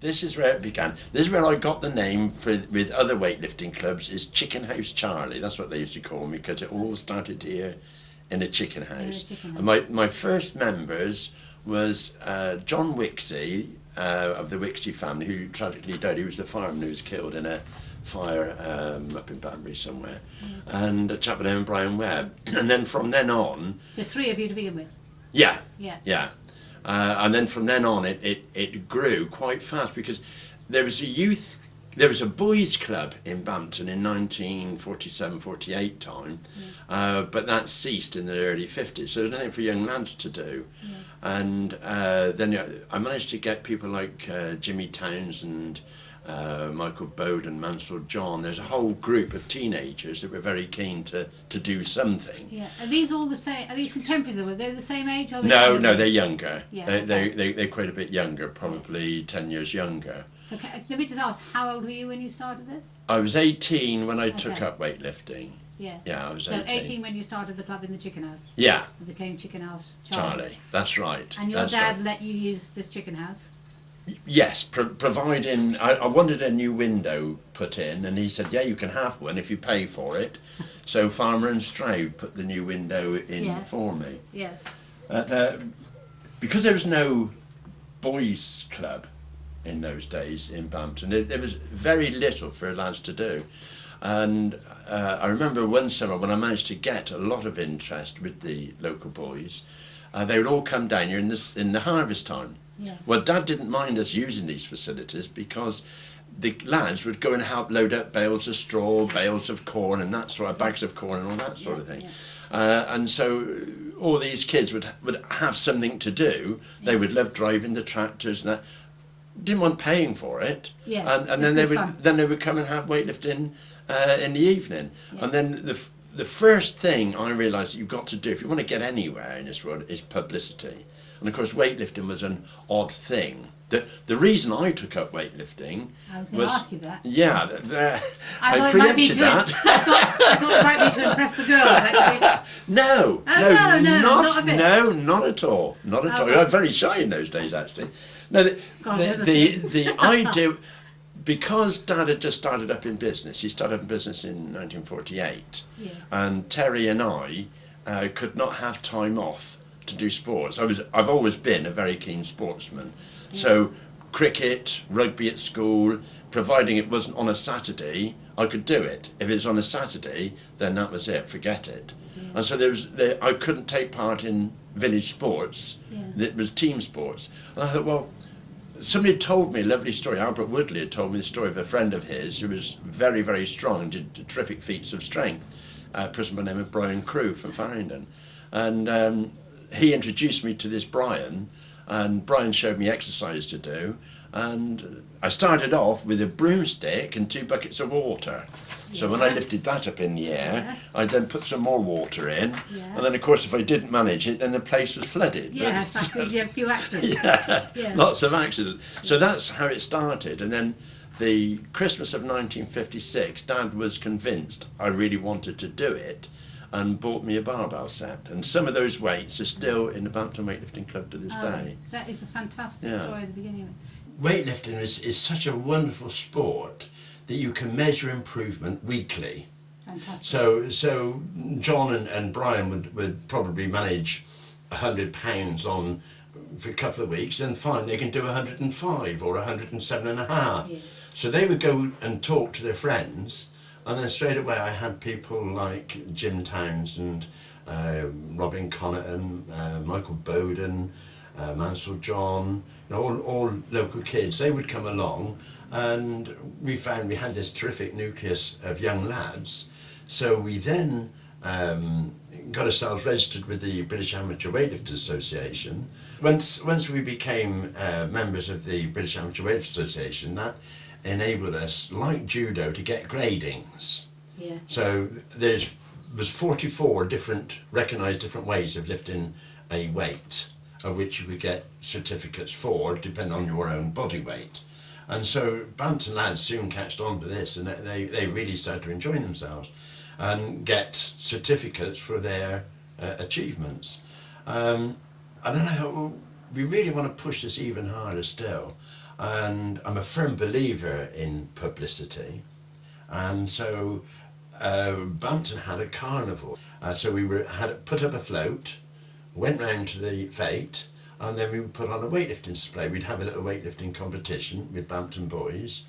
This is where it began. This is where I got the name for with other weightlifting clubs is Chicken House Charlie. That's what they used to call me because it all started here in a chicken house. And my first members was John Wixie of the Wixie family, who tragically died. He was the fireman who was killed in a fire up in Banbury somewhere, and a chap named Brian Webb. And then from then on, there's three of you to begin with. Yeah. Yeah. Yeah. And then from then on, it grew quite fast because there was a boys' club in Bampton in 1947-48 time, but that ceased in the early 50s. So there's nothing for young lads to do. Yeah. And then I managed to get people like Jimmy Townsend, Michael Bowden, Mansell John. There's a whole group of teenagers that were very keen to do something. Yeah. Are these all the same? Are these contemporaries? Are they the same age? Or No, they're younger. Yeah, They're quite a bit younger, probably 10 years younger. So let me just ask, how old were you when you started this? I was 18 when I took up weightlifting. Yeah. Yeah, I was so 18. 18 when you started the club in the Chicken House? Yeah. It became Chicken House Charlie. That's right. And your dad let you use this chicken house? Yes, providing I wanted a new window put in, and he said, yeah, you can have one if you pay for it. So Farmer and Stroud put the new window in for me. Yes. Because there was no boys' club in those days in Bampton, there was very little for lads to do. And I remember one summer when I managed to get a lot of interest with the local boys, they would all come down here in the harvest time. Yeah. Well, Dad didn't mind us using these facilities because the lads would go and help load up bales of straw, bales of corn and that sort of bags of corn and all that sort of thing. Yeah. And so all these kids would have something to do. Yeah. They would love driving the tractors and that. Didn't want paying for it. Yeah. And then they would come and have weightlifting in the evening. Yeah. And then the first thing I realised that you've got to do if you want to get anywhere in this world is publicity. And of course weightlifting was an odd thing. The reason I took up weightlifting I was going to ask you that. Yeah, I preempted that. I thought it might be to impress the girls, actually. No, not at all. Not at all. Okay. I was very shy in those days, actually. No, the idea, because Dad had just started up in business, he started up in business in 1948, and Terry and I could not have time off to do sports. I've always been a very keen sportsman. So cricket, rugby at school, providing it wasn't on a Saturday, I could do it. If it was on a Saturday, then that was it, forget it. And so I couldn't take part in village sports. It was team sports. And I thought, well, somebody had told me a lovely story. Albert Woodley had told me the story of a friend of his who was very, very strong and did terrific feats of strength. A person by the name of Brian Crew from Farringdon. And he introduced me to this Brian, and Brian showed me exercise to do, and I started off with a broomstick and 2 buckets of water. So when I lifted that up in the air, I then put some more water in, and then of course if I didn't manage it, then the place was flooded. Yeah, exactly. You had a few accidents. Lots of accidents. So that's how it started, and then the Christmas of 1956, Dad was convinced I really wanted to do it, and bought me a barbell set, and some of those weights are still in the Bampton Weightlifting Club to this day. That is a fantastic story at the beginning. Weightlifting is such a wonderful sport that you can measure improvement weekly. Fantastic. So John and Brian would probably manage £100 on for a couple of weeks, then fine, they can do 105 or 107.5. Yeah. So they would go and talk to their friends. And then straight away I had people like Jim Townsend, Robin Connaughton, Michael Bowden, Mansell John, all local kids. They would come along, and we found we had this terrific nucleus of young lads. So we then got ourselves registered with the British Amateur Weightlifters Association. Once we became members of the British Amateur Weightlifters Association, that enabled us, like judo, to get gradings. Yeah. So was 44 recognised different ways of lifting a weight, of which you could get certificates for, depending on your own body weight. And so Bampton lads soon catched on to this, and they really started to enjoy themselves and get certificates for their achievements. And then I thought, well, we really want to push this even harder still. and I'm a firm believer in publicity, and so Bampton had a carnival, so we had put up a float, went round to the fete, and then we would put on a weightlifting display. We'd have a little weightlifting competition with Bampton boys,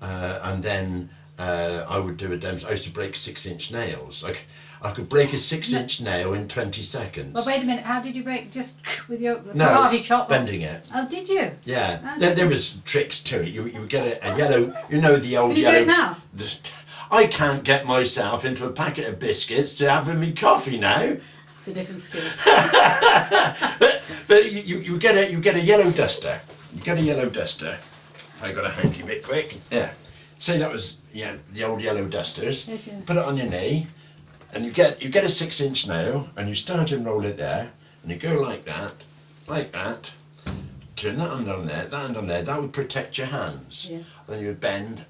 and then I would do a demonstration. I used to break 6-inch nails. I could break a 6-inch nail in 20 seconds. Well, wait a minute. How did you break? Just with your No, karate chop? bending it. Oh, did you? Yeah, there was tricks to it. You would get a yellow, you know, the old Can you yellow. do it now? I can't get myself into a packet of biscuits to have with me coffee now. It's a different skill. But you get a yellow duster. You get a yellow duster. I got a hanky bit quick. Yeah. Say that was the old yellow dusters. Yes, yeah. Put it on your knee, and you get a 6-inch nail, and you start and roll it there, and you go like that. Turn that hand on there, that hand on there. That would protect your hands. Yeah. Then you would bend,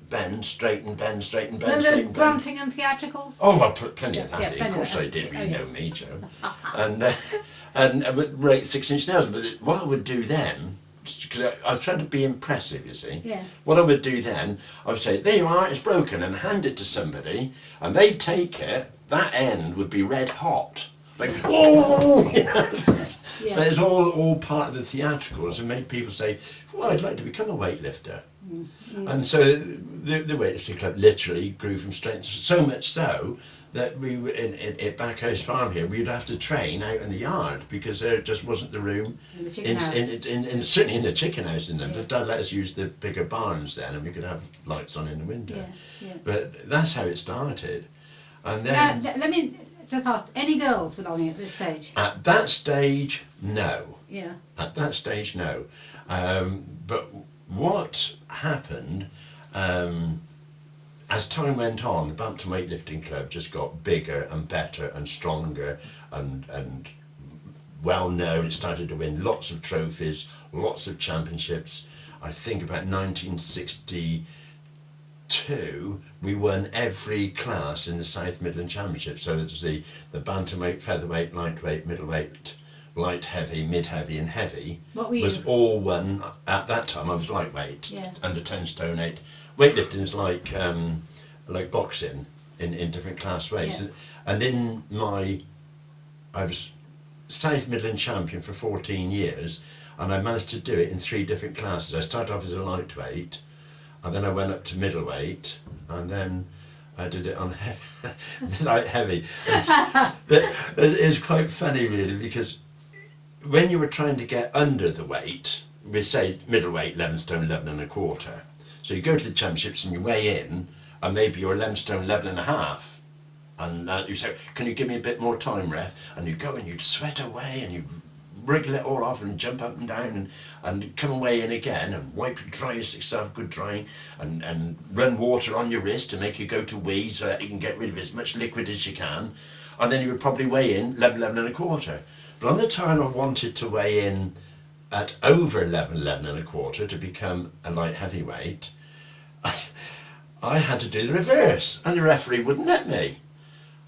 straighten, bend, straighten, bend, straighten, bend. Grunting and theatricals? Oh, I put plenty of that in. Of course I did. You know me, Joe. And I would break 6-inch nails. But what I would do then, because I was trying to be impressive, you see. Yeah. What I would do then, I would say, "There you are, it's broken," and hand it to somebody, and they'd take it. That end would be red hot. Like, oh! Yeah. But it's all part of the theatricals, and made people say, "Well, I'd like to become a weightlifter." Mm-hmm. And so the weightlifting club literally grew from strength, so much so that we were at Backhouse Farm here, we'd have to train out in the yard because there just wasn't the room in the chicken house. Certainly in the chicken house in them. But Dad let us use the bigger barns then, and we could have lights on in the window. Yeah, yeah. But that's how it started. And then let me just ask, any girls belonging at this stage? At that stage, no. Yeah. At that stage, no. But what happened, as time went on, the Bampton Weightlifting Club just got bigger and better and stronger and well known. It started to win lots of trophies, lots of championships. I think about 1962, we won every class in the South Midland Championship. So it was the bantamweight, featherweight, lightweight, middleweight, light heavy, mid heavy and heavy. What were you? Was all won at that time. I was lightweight, under 10 stone 8. Weightlifting is like boxing in different class weights. Yeah. And I was South Midland champion for 14 years, and I managed to do it in 3 different classes. I started off as a lightweight, and then I went up to middleweight, and then I did it on light heavy. It's quite funny really, because when you were trying to get under the weight, we say middleweight 11 stone 11 and a quarter. So you go to the championships and you weigh in, and maybe you're 11 stone 11 and a half, and you say, "Can you give me a bit more time, ref?" And you go and you sweat away and you wriggle it all off and jump up and down and come away in again and wipe your dry yourself, good drying, and run water on your wrist to make you go to wee so that you can get rid of as much liquid as you can, and then you would probably weigh in 11 11 and a quarter. But on the time I wanted to weigh in at over 11 11 and a quarter to become a light heavyweight, I had to do the reverse, and the referee wouldn't let me.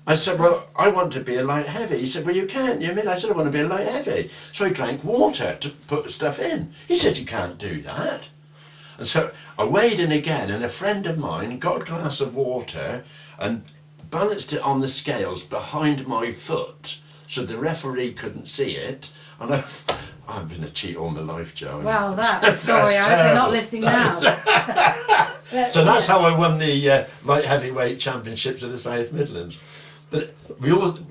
I said, "Well, I want to be a light heavy." He said, "Well, you can't." You mean? I said, "I want to be a light heavy." So I drank water to put stuff in. He said, "You can't do that." And so I weighed in again, and a friend of mine got a glass of water and balanced it on the scales behind my foot so the referee couldn't see it. And I've been a cheat all my life, Joe. Well, that's a story. I hope they're not listening now. So that's how I won the light heavyweight championships of the South Midlands. But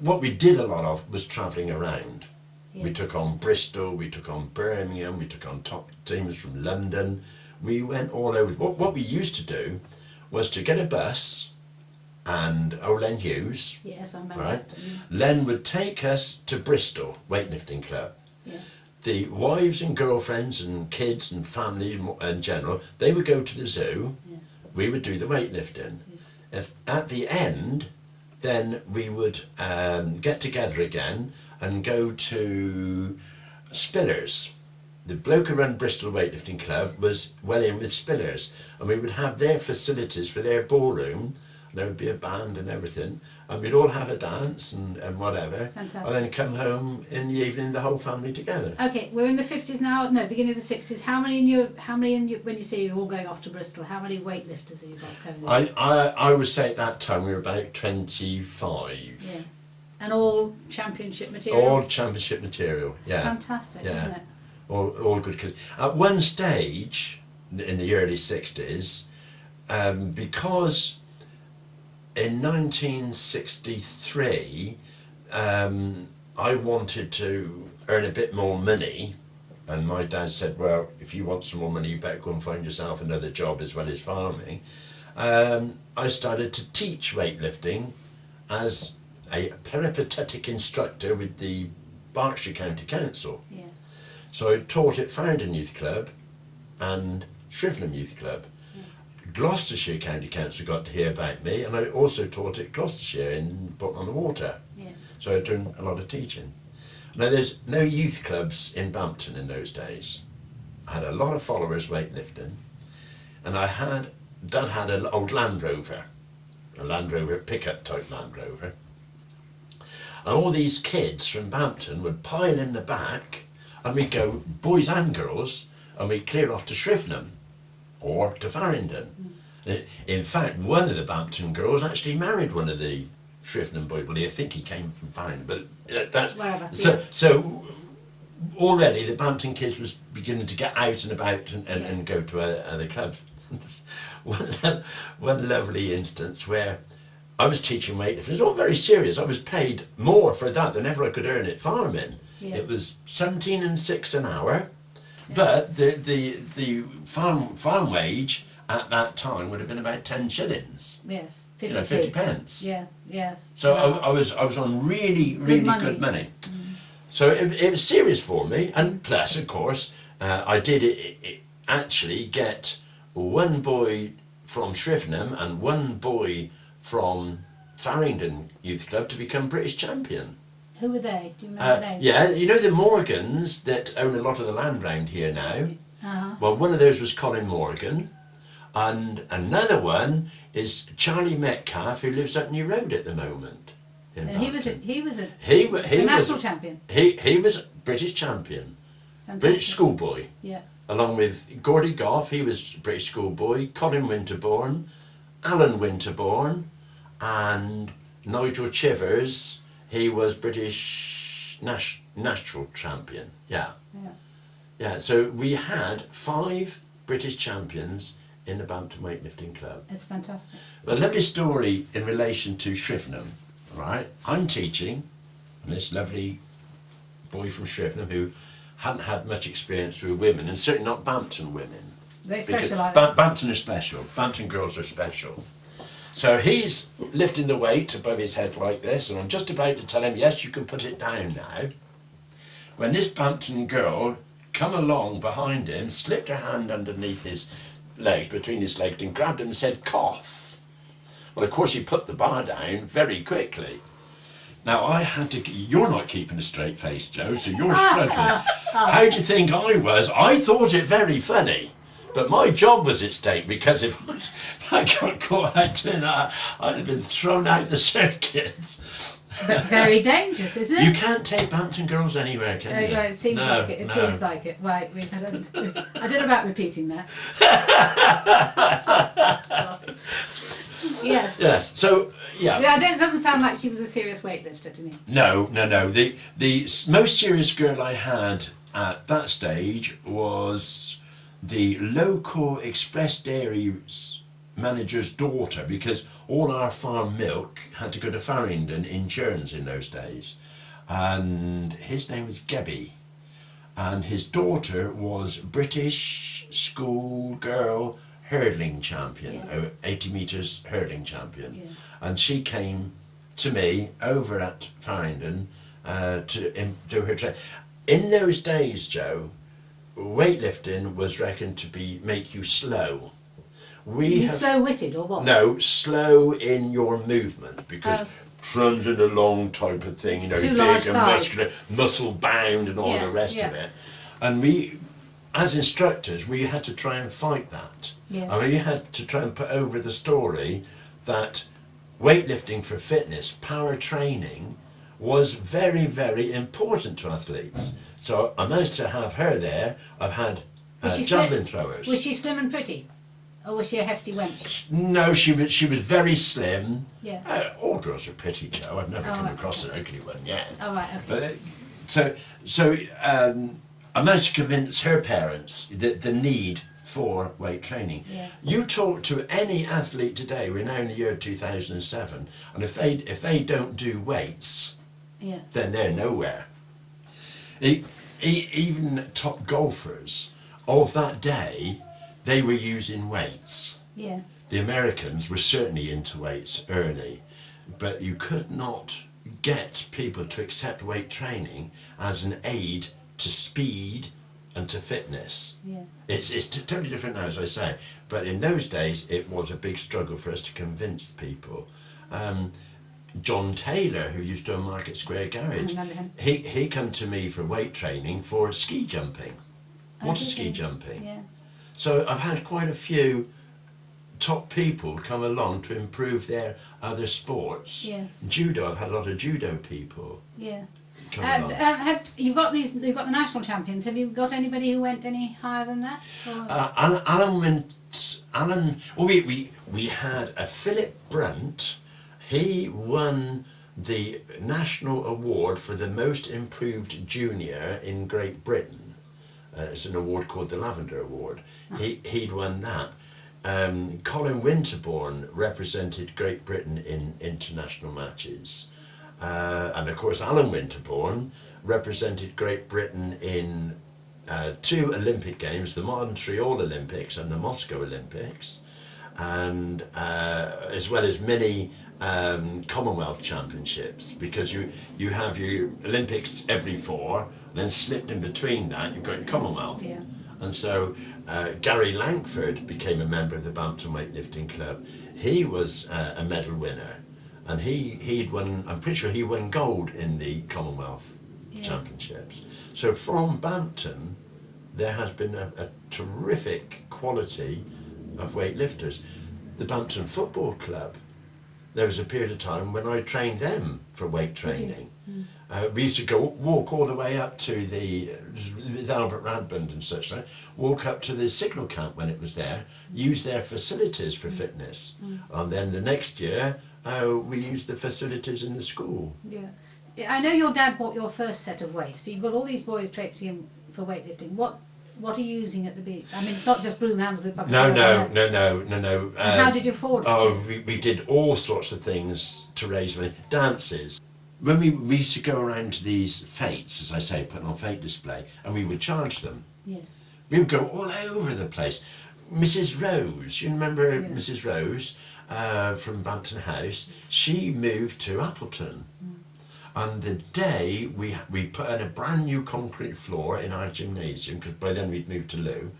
what we did a lot of was travelling around. Yeah. We took on Bristol, we took on Birmingham, we took on top teams from London. We went all over. What we used to do was to get a bus, and Len Hughes, yes, I remember right? that, yeah. Len would take us to Bristol Weightlifting Club. Yeah. The wives and girlfriends and kids and families in general, they would go to the zoo. Yeah. We would do the weightlifting. Yeah. At the end, then we would get together again and go to Spillers. The bloke who ran Bristol Weightlifting Club was well in with Spillers, and we would have their facilities for their ballroom there would be a band and everything, and we'd all have a dance and whatever. Fantastic. And then come home in the evening, the whole family together. Okay, we're in the 50s now. No, beginning of the 60s. How many in your? When you say you're all going off to Bristol, how many weightlifters have you got going? I would say at that time we were about 25. Yeah. And all championship material? All championship material, It's fantastic, isn't it? All good kids. At one stage, in the early 60s, because in 1963, I wanted to earn a bit more money, and my dad said, well, if you want some more money, you better go and find yourself another job as well as farming. I started to teach weightlifting as a peripatetic instructor with the Berkshire County Council. Yeah. So I taught at Farringdon Youth Club and Shrivenham Youth Club. Gloucestershire County Council got to hear about me, and I also taught at Gloucestershire in Bolton-on-the-Water. Yeah. So I'd done a lot of teaching. Now there's no youth clubs in Bampton in those days. I had a lot of followers weightlifting, and Dad had an old Land Rover, a Land Rover pickup type Land Rover. And all these kids from Bampton would pile in the back, and we'd go, boys and girls, and we'd clear off to Shrivenham or to Farringdon. In fact, one of the Bampton girls actually married one of the Shrivenham boys. Well, I think he came from Farringdon, but that's so already the Bampton kids was beginning to get out and about and go to other clubs. one lovely instance where I was teaching weightlifting. It was all very serious. I was paid more for that than ever I could earn at farming. Yeah. It was 17 and 6 an hour, but the farm wage at that time would have been about 10 shillings. Yes, 50 pence. Yeah, yes. So I was on really good money. So it was serious for me, and plus, of course, I did actually get one boy from Shrivenham and one boy from Farringdon Youth Club to become British champion. Who were they? Do you remember their names? Yeah, you know the Morgans that own a lot of the land round here now? Uh-huh. Well, one of those was Colin Morgan, and another one is Charlie Metcalf, who lives up New Road at the moment. And he was a national champion. He was British champion. Fantastic. British schoolboy. Yeah. Along with Gordy Goff, he was British schoolboy, Colin Winterbourne, Alan Winterbourne, and Nigel Chivers, he was British national champion. Yeah. So we had 5 British champions in the Bampton Weightlifting Club. It's fantastic. A lovely story in relation to Shrivenham, right? I'm teaching, and this lovely boy from Shrivenham who hadn't had much experience with women, and certainly not Bampton women. They specialise. Bampton are special. Bampton girls are special. So he's lifting the weight above his head like this, and I'm just about to tell him, yes, you can put it down now, when this Bampton girl come along behind him, slipped her hand underneath his legs, between his legs, and grabbed him and said, cough. Well, of course, he put the bar down very quickly. Now, I had to... You're not keeping a straight face, Joe, so you're struggling. How do you think I was? I thought it very funny. But my job was at stake, because if I got caught out doing that, I'd have been thrown out the circuit. But very dangerous, isn't it? You can't take Bampton girls anywhere, can you? It seems like it. It seems like it. Right, I don't know about repeating that. Yes. Yes. So yeah. It doesn't sound like she was a serious weightlifter to me. No. The most serious girl I had at that stage was the local Express Dairy manager's daughter, because all our farm milk had to go to Farringdon in churns in those days, and his name was Gebby, and his daughter was British schoolgirl hurdling champion, 80 metres hurdling champion, and she came to me over at Farringdon to do her training. In those days, Joe, weightlifting was reckoned to make you slow. Slow-witted or what? No, slow in your movement, because trundling along type of thing, big and muscular, muscle bound and all the rest of it. And we, as instructors, we had to try and fight that. Yeah. I mean, we had to try and put over the story that weightlifting for fitness, power training, was very, very important to athletes. So I managed to have her there. I've had javelin throwers. Was she slim and pretty? Or was she a hefty wench? No, she was very slim. Yeah. All girls are pretty, Joe. I've never come across an ugly one yet. Oh, right, okay. But, I managed to convince her parents that the need for weight training. Yeah. You talk to any athlete today, we're now in the year 2007, and if they don't do weights, then they're nowhere. Even top golfers of that day, they were using weights. Yeah. The Americans were certainly into weights early, but you could not get people to accept weight training as an aid to speed and to fitness. Yeah. It's totally different now, as I say, but in those days it was a big struggle for us to convince people. John Taylor, who used to own Market Square Garage, he come to me for weight training for ski jumping, water ski jumping. Yeah. So I've had quite a few top people come along to improve their other sports. Yeah. Judo, I've had a lot of judo people. Yeah. Come along. You've got the national champions. Have you got anybody who went any higher than that? Alan went. Well, we had a Philip Brunt. He won the national award for the most improved junior in Great Britain. It's an award called the Lavender Award. He'd won that. Colin Winterbourne represented Great Britain in international matches. And of course Alan Winterbourne represented Great Britain in 2 Olympic Games, the Montreal Olympics and the Moscow Olympics, and as well as many Commonwealth Championships, because you have your Olympics every 4, and then slipped in between that you've got your Commonwealth. Yeah. And so Gary Langford became a member of the Bampton Weightlifting Club. He was a medal winner, and he'd won, I'm pretty sure he won gold in the Commonwealth Championships. So from Bampton there has been a terrific quality of weightlifters. The Bampton Football Club, there was a period of time when I trained them for weight training. We used to walk all the way up to with Albert Radband and such like, walk up to the signal camp when it was there, use their facilities for fitness. And then the next year we used the facilities in the school. Yeah. I know your dad bought your first set of weights, but you've got all these boys traipsing in for weightlifting. What are you using at the beach? I mean, it's not just broom handles with buckets. No. How did you afford it? We did all sorts of things to raise money. Dances. When we used to go around to these fetes, as I say, putting on fete display, and we would charge them. Yeah. We would go all over the place. Mrs. Rose, you remember Mrs. Rose from Bampton House? She moved to Appleton. And the day we put in a brand new concrete floor in our gymnasium, because by then we'd moved to Lou,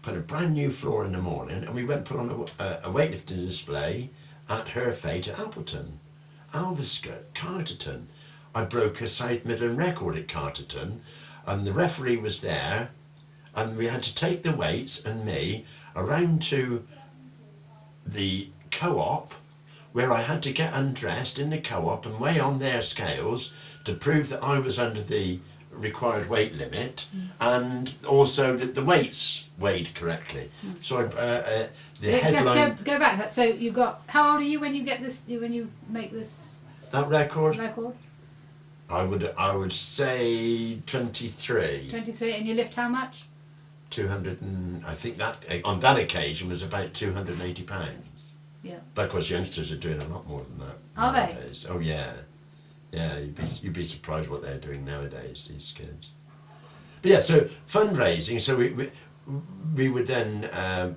put a brand new floor in the morning, and we went put on a weightlifting display at her fete at Appleton. Alvescott, Carterton. I broke a South Midland record at Carterton, and the referee was there, and we had to take the weights and me around to the co-op, where I had to get undressed in the co-op and weigh on their scales to prove that I was under the required weight limit, and also that the weights weighed correctly. So the headline. Just go back. So you got. How old are you when you get this? When you make this? That record. I would say 23. 23, and you lift how much? 200, and I think that on that occasion was about 280 pounds. Yeah. But of course, youngsters are doing a lot more than that. Are nowadays. They? Oh yeah. Yeah, you'd be surprised what they're doing nowadays, these kids. But yeah, so fundraising. So we would then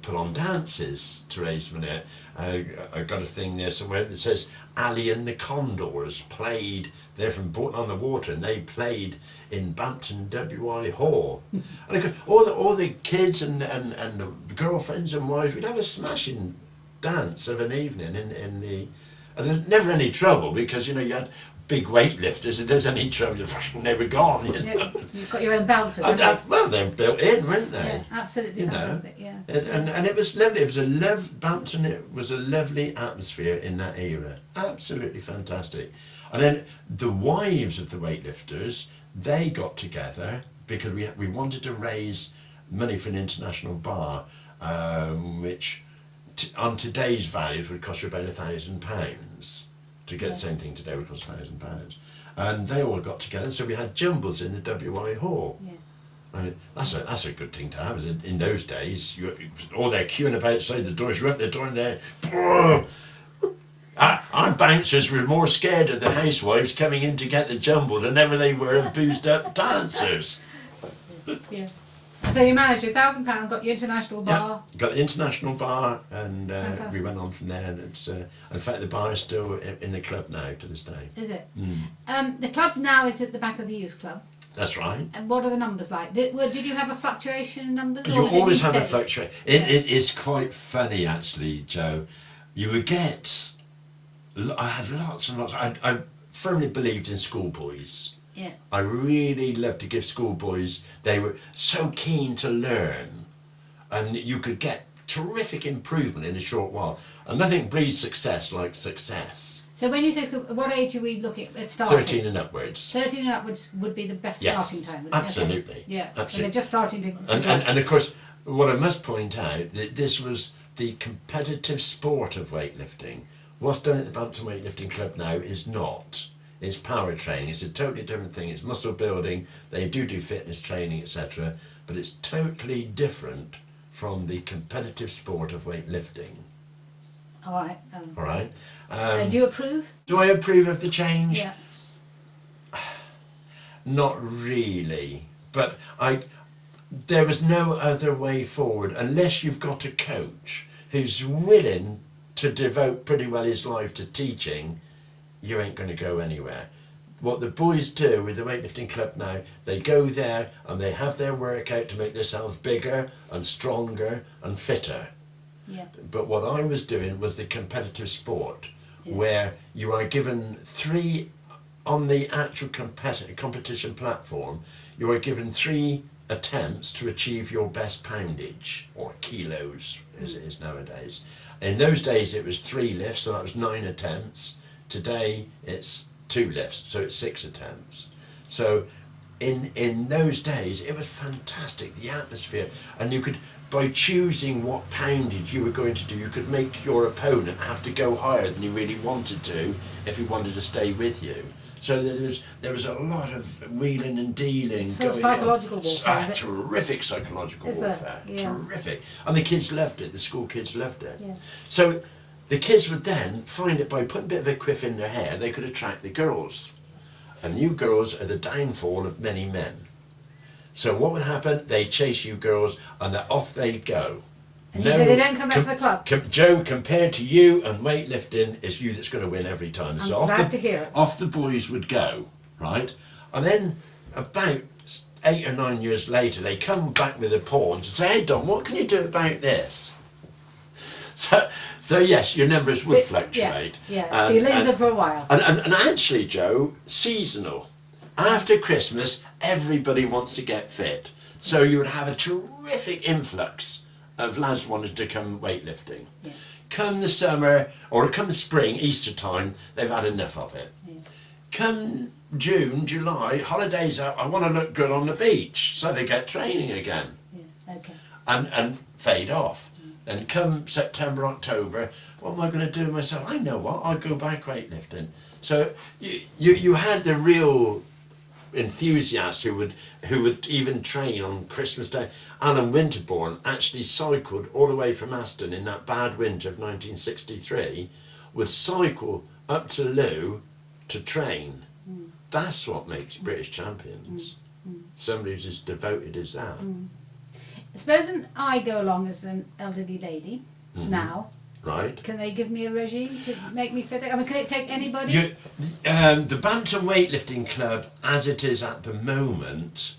put on dances to raise money. I got a thing there somewhere that says Ali and the Condors played. They're from Bourton on the Water, and they played in Bampton WI Hall. And all the kids and the girlfriends and wives, we'd have a smashing dance of an evening in the. And there's never any trouble, because you had big weightlifters. If there's any trouble, they were gone. You know? You've got your own bouncers. Well, they're built in, weren't they? Yeah, absolutely fantastic. Yeah. And it was lovely. It was Bampton. It was a lovely atmosphere in that era. Absolutely fantastic. And then the wives of the weightlifters, they got together because we wanted to raise money for an international bar, which on today's values would cost you about £1,000. To get the same thing today would cost £1,000. And they all got together, so we had jumbles in the WI Hall. Yeah. And that's a good thing to have. In those days, all they're queuing up outside the doors, you're up the door and they're... Our bouncers were more scared of the housewives coming in to get the jumble than ever they were of boozed up dancers. Yeah. So you managed £1,000, got your international bar. Yeah, got the international bar, and we went on from there. And it's in fact the bar is still in the club now to this day. Is it? The club now is at the back of the youth club. That's right. And what are the numbers like? Did you have a fluctuation in numbers? You always have a fluctuation. It is quite funny actually, Joe. You would get. I had lots and lots. I firmly believed in schoolboys. Yeah. I really loved to give schoolboys. They were so keen to learn, and you could get terrific improvement in a short while. And nothing breeds success like success. So when you say school, what age are we looking at starting? 13 and upwards. 13 and upwards would be the best starting time. Absolutely. Okay. Yeah. Absolutely. So they're just starting to. And of course, what I must point out that this was the competitive sport of weightlifting. What's done at the Bampton Weightlifting Club now is not. It's power training. It's a totally different thing. It's muscle building. They do fitness training, etc. But it's totally different from the competitive sport of weightlifting. All right. All right. Do you approve? Do I approve of the change? Yeah. Not really. But there was no other way forward unless you've got a coach who's willing to devote pretty well his life to teaching. You ain't going to go anywhere. What the boys do with the weightlifting club now, they go there and they have their workout to make themselves bigger and stronger and fitter. Yeah. But what I was doing was the competitive sport, where you are given three, on the actual competition platform, you are given 3 attempts to achieve your best poundage, or kilos as it is nowadays. In those days it was 3 lifts, so that was 9 attempts. Today it's 2 lifts, so it's 6 attempts. So in those days it was fantastic, the atmosphere, and you could, by choosing what poundage you were going to do, you could make your opponent have to go higher than he really wanted to if he wanted to stay with you. So there was a lot of wheeling and dealing so going psychological on. Warfare. Terrific psychological warfare. Yes. Terrific. And the kids loved it, the school kids loved it. Yeah. So the kids would then find it, by putting a bit of a quiff in their hair, they could attract the girls. And you girls are the downfall of many men. So what would happen? They chase you girls and off they go. And they don't come back to the club? Joe, compared to you and weightlifting, it's you that's going to win every time. I'm glad to hear it. Off the boys would go, right? And then about 8 or 9 years later, they come back with a paw and say, "Hey Don, what can you do about this?" So yes, your numbers would fluctuate. Yes, so you lose them for a while. And actually, Joe, seasonal. After Christmas, everybody wants to get fit. So you would have a terrific influx of lads wanted to come weightlifting. Yeah. Come the summer, or come the spring, Easter time, they've had enough of it. Yeah. Come June, July, holidays out, I want to look good on the beach, so they get training again. Yeah. Okay. And fade off. And come September, October, what am I going to do myself? I know what, I'll go back weightlifting. So you had the real enthusiasts who would even train on Christmas Day. Alan Winterbourne actually cycled all the way from Aston in that bad winter of 1963, would cycle up to Lou to train. That's what makes British champions. Somebody who's as devoted as that. Supposing I go along as an elderly lady now, right? Can they give me a regime to make me fit? I mean, can it take anybody? The Bampton Weightlifting Club, as it is at the moment,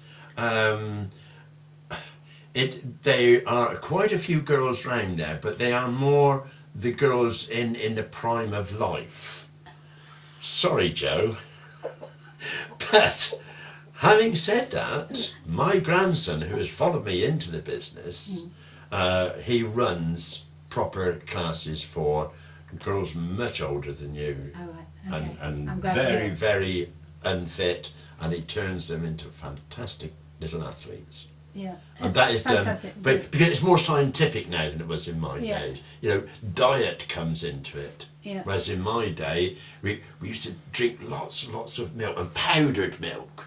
there are quite a few girls round there, but they are more the girls in the prime of life. Sorry, Joe. But having said that, my grandson, who has followed me into the business, he runs proper classes for girls much older than you, and very, very unfit, and he turns them into fantastic little athletes. Yeah, and that is fantastic. Done, but because it's more scientific now than it was in my days. You know, diet comes into it. Yeah. Whereas in my day, we used to drink lots and lots of milk, and powdered milk.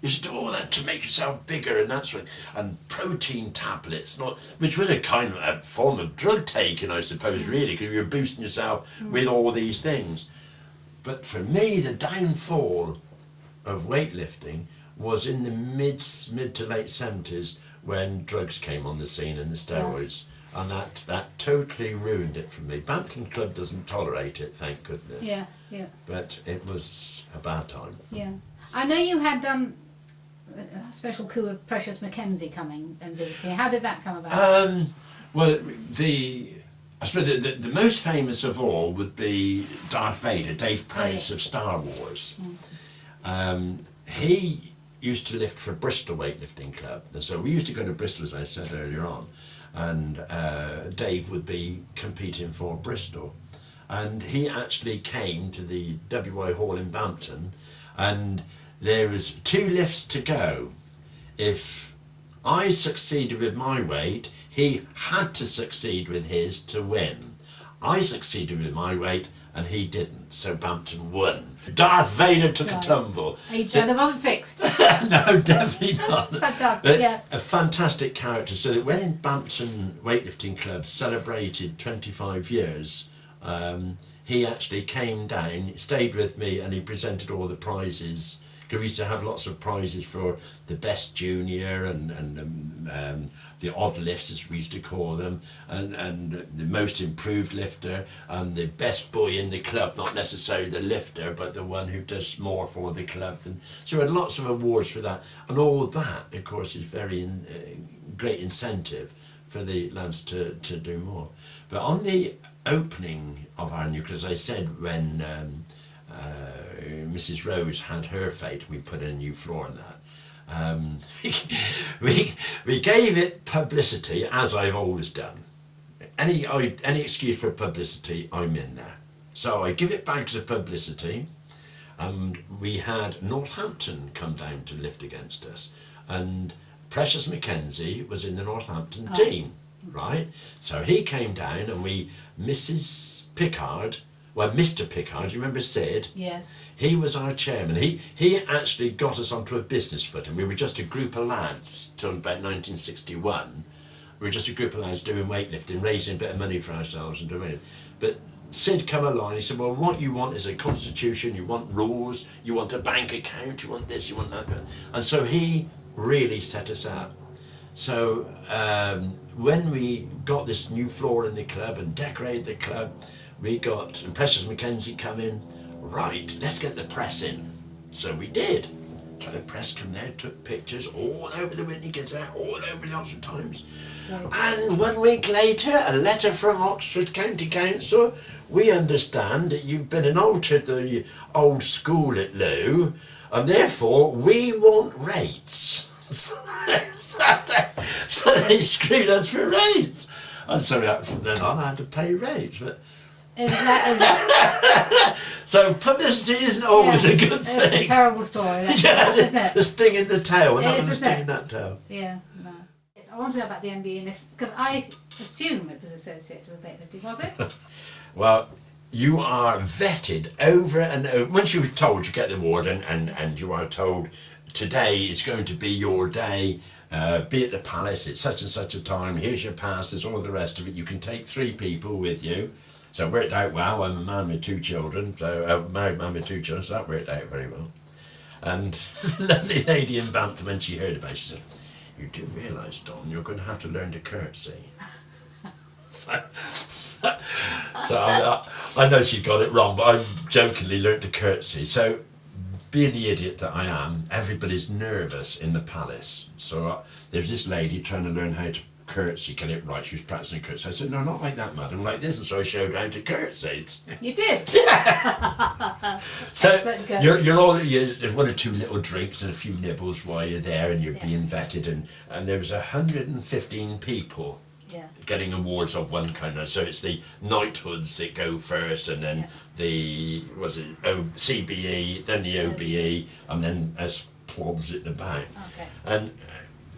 You should do all that to make yourself bigger and that sort of, and protein tablets, which was a kind of a form of drug taking, I suppose, really, because you were boosting yourself with all these things. But for me, the downfall of weightlifting was in the mid to late 70s when drugs came on the scene and the steroids. Yeah. And that totally ruined it for me. Bampton Club doesn't tolerate it, thank goodness. Yeah, yeah. But it was a bad time. Yeah. I know you had a special coup of Precious Mackenzie coming and visiting. How did that come about? Well, I suppose the most famous of all would be Darth Vader, Dave Prowse of Star Wars. He used to lift for Bristol Weightlifting Club, and so we used to go to Bristol, as I said earlier on, and Dave would be competing for Bristol, and he actually came to the WI Hall in Bampton, and there was 2 lifts to go. If I succeeded with my weight, he had to succeed with his to win. I succeeded with my weight and he didn't, so Bampton won. Darth Vader took a tumble. It wasn't fixed. No, definitely not. Fantastic, yeah. A fantastic character, so that when Bampton Weightlifting Club celebrated 25 years, he actually came down, stayed with me, and he presented all the prizes. We used to have lots of prizes for the best junior and the odd lifts, as we used to call them, and the most improved lifter, and the best boy in the club, not necessarily the lifter, but the one who does more for the club. And so we had lots of awards for that, and all that, of course, is very great incentive for the lads to do more. But on the opening of our nucleus, I said when Mrs. Rose had her fate, we put in a new floor in that. We gave it publicity, as I've always done. Any excuse for publicity, I'm in there. So I give it bags of publicity, and we had Northampton come down to lift against us, and Precious Mackenzie was in the Northampton team, right? So he came down, and Mr. Pickard, you remember Sid? Yes. He was our chairman. He actually got us onto a business footing. We were just a group of lads till about 1961. We were just a group of lads doing weightlifting, raising a bit of money for ourselves and doing it. But Sid come along, he said, well, what you want is a constitution, you want rules, you want a bank account, you want this, you want that. And so he really set us up. So when we got this new floor in the club and decorated the club, we got Precious Mackenzie come in. Right, let's get the press in. So we did. So the press came there, took pictures all over the Whitney Gazette, all over the Oxford Times. Right. And 1 week later, a letter from Oxford County Council. We understand that you've been and altered the old school at Lou, and therefore we want rates. So they screwed us for rates. And so from then on I had to pay rates. But so publicity isn't always a good thing. It's a terrible story, isn't it? The sting in the tail, and not the sting in that tail. Yeah, no. Yes, I want to know about the MBE, because I assume it was associated with weightlifting, was it? Well, you are vetted over and over. Once you're told you get the award, and you are told today is going to be your day, be at the Palace at such and such a time, here's your pass, there's all the rest of it, you can take 3 people with you. So it worked out well. I'm a man with 2 children, so a married man with 2 children, so that worked out very well. And the lovely lady in Bampton, when she heard about it, she said, you do realise, Don, you're going to have to learn to curtsy. So I know she got it wrong, but I jokingly learned to curtsy. So being the idiot that I am, everybody's nervous in the Palace. So there's this lady trying to learn how to curtsy, can it right? She was practicing curtsy. I said, no, not like that, madam, like this. And so I showed how to curtsy. You did? So you're all, there's one or two little drinks and a few nibbles while you're there, and you're being vetted, and there was 115 people getting awards of one kind of, so it's the knighthoods that go first, and then the CBE, then the OBE, and then as plods at the back. Okay. And